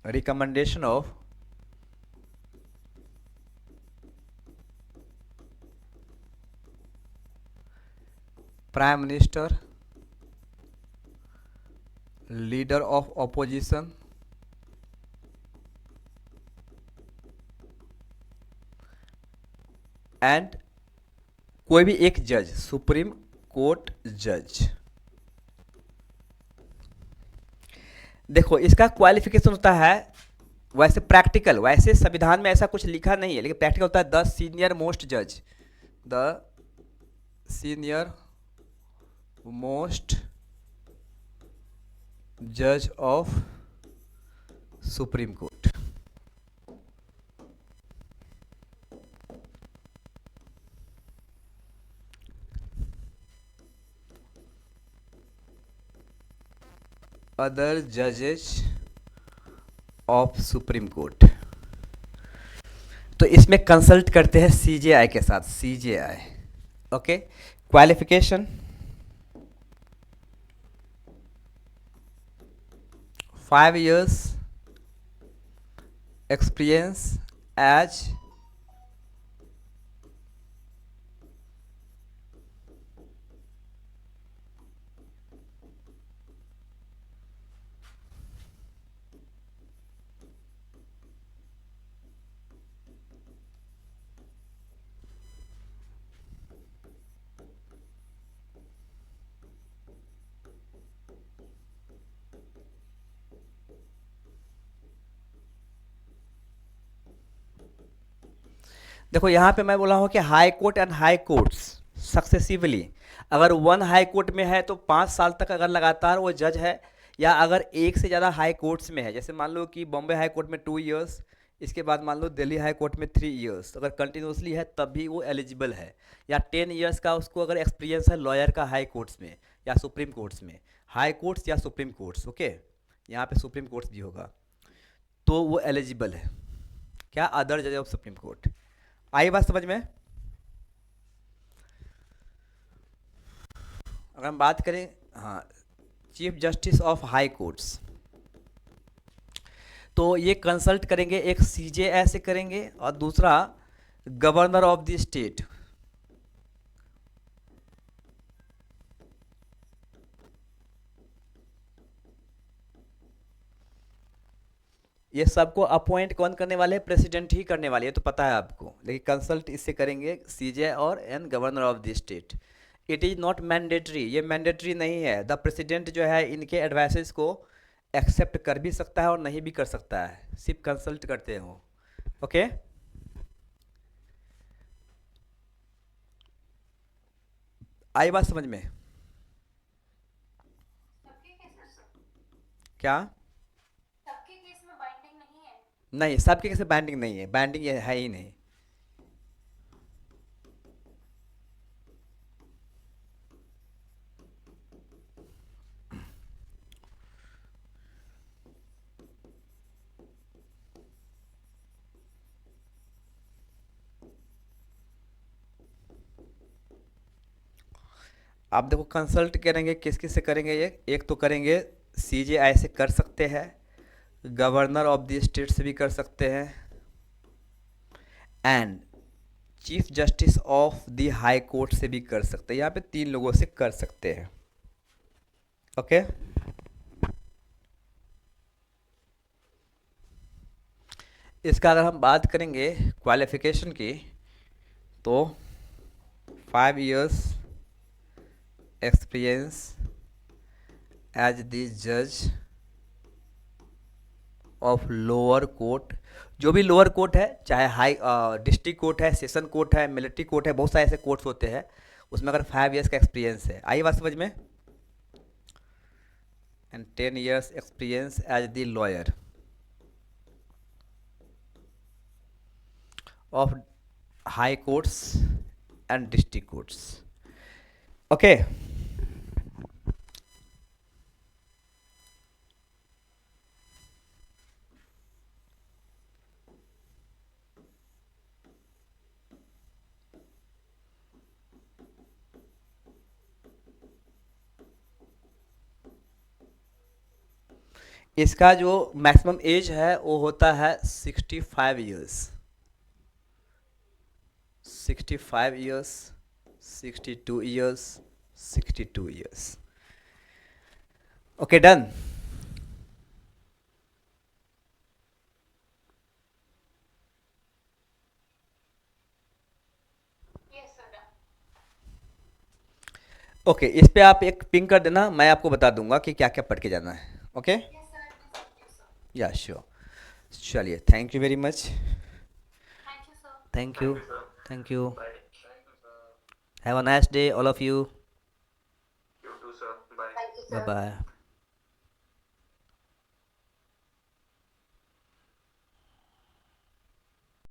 [SPEAKER 1] recommendation of prime minister, leader of opposition, and कोई भी एक जज, सुप्रीम कोर्ट जज। देखो इसका क्वालिफिकेशन होता है, वैसे प्रैक्टिकल, वैसे संविधान में ऐसा कुछ लिखा नहीं है, लेकिन प्रैक्टिकल होता है द सीनियर मोस्ट जज, द सीनियर मोस्ट जज ऑफ सुप्रीम कोर्ट। अदर जजेस ऑफ सुप्रीम कोर्ट। तो इसमें कंसल्ट करते हैं CJI के साथ, CJI। Okay, qualification 5 years experience as देखो यहाँ पे मैं बोला हूँ कि high court and high courts successively, अगर वन हाई कोर्ट में है तो 5 साल तक अगर लगातार वो जज है, या अगर एक से ज़्यादा हाई कोर्ट्स में है, जैसे मान लो कि बॉम्बे हाई कोर्ट में 2 इयर्स, इसके बाद मान लो दिल्ली हाई कोर्ट में 3 इयर्स, अगर कंटिन्यूसली है तब भी वो एलिजिबल है। या 10 इयर्स का उसको अगर एक्सपीरियंस है लॉयर का हाई कोर्ट्स में या सुप्रीम कोर्ट्स में, हाई कोर्ट्स या सुप्रीम कोर्ट्स, ओके, यहाँ पे सुप्रीम कोर्ट्स भी होगा, तो वो एलिजिबल है। क्या? अदर जज ऑफ सुप्रीम कोर्ट। आई बात समझ में? अगर हम बात करें, हाँ, chief justice of high courts, तो ये कंसल्ट करेंगे, एक सीजेआई से करेंगे और दूसरा गवर्नर ऑफ द स्टेट। ये सबको अपॉइंट कौन करने वाले हैं? प्रेसिडेंट ही करने वाले हैं, तो पता है आपको, लेकिन कंसल्ट इससे करेंगे सीजेआई और an governor of the state. It is not mandatory, ये मैंडेटरी नहीं है। द प्रेसिडेंट जो है इनके एडवाइसेस को एक्सेप्ट कर भी सकता है और नहीं भी कर सकता है, सिर्फ कंसल्ट करते हो, ओके। आई बात समझ में?
[SPEAKER 2] सबके केसेस
[SPEAKER 1] क्या?
[SPEAKER 2] सबके केस में बाइंडिंग नहीं है।
[SPEAKER 1] नहीं, सबके कैसे बाइंडिंग नहीं है, बाइंडिंग ये है ही नहीं। आप देखो कंसल्ट करेंगे किस किस से करेंगे, ये एक तो करेंगे सीजेआई से कर सकते हैं, गवर्नर ऑफ द स्टेट से भी कर सकते हैं, and chief justice of the high court से भी कर सकते हैं। यहाँ पे 3 लोगों से कर सकते हैं, ओके। इसका अगर हम बात करेंगे क्वालिफिकेशन की, तो 5 इयर्स एक्सपीरियंस एज द जज ऑफ लोअर कोर्ट, जो भी लोअर कोर्ट है, चाहे हाई डिस्ट्रिक्ट कोर्ट है, सेशन कोर्ट है, मिलिट्री कोर्ट है, बहुत सारे ऐसे कोर्ट्स होते हैं, उसमें अगर 5 इयर्स का एक्सपीरियंस है। आई बात समझ में? And 10 years experience as the lawyer of high courts and district courts, okay. इसका जो मैक्सिमम एज है वो होता है 65 years, 65 years, 62 years, 62 years, okay, done.
[SPEAKER 2] Yes sir.
[SPEAKER 1] Okay, इस पे आप एक पिंग कर देना, मैं आपको बता दूंगा कि क्या क्या पढ़ के जाना है, okay.
[SPEAKER 2] Yes sir, thank you sir.
[SPEAKER 1] Yeah sure, चलिए, thank you very much,
[SPEAKER 2] thank you sir.
[SPEAKER 1] Thank you, thank you,
[SPEAKER 3] Bye. Thank you, sir.
[SPEAKER 1] Have a nice day all of you,
[SPEAKER 3] You too, sir. Bye.
[SPEAKER 2] Thank you
[SPEAKER 1] bye
[SPEAKER 2] sir.
[SPEAKER 1] Bye.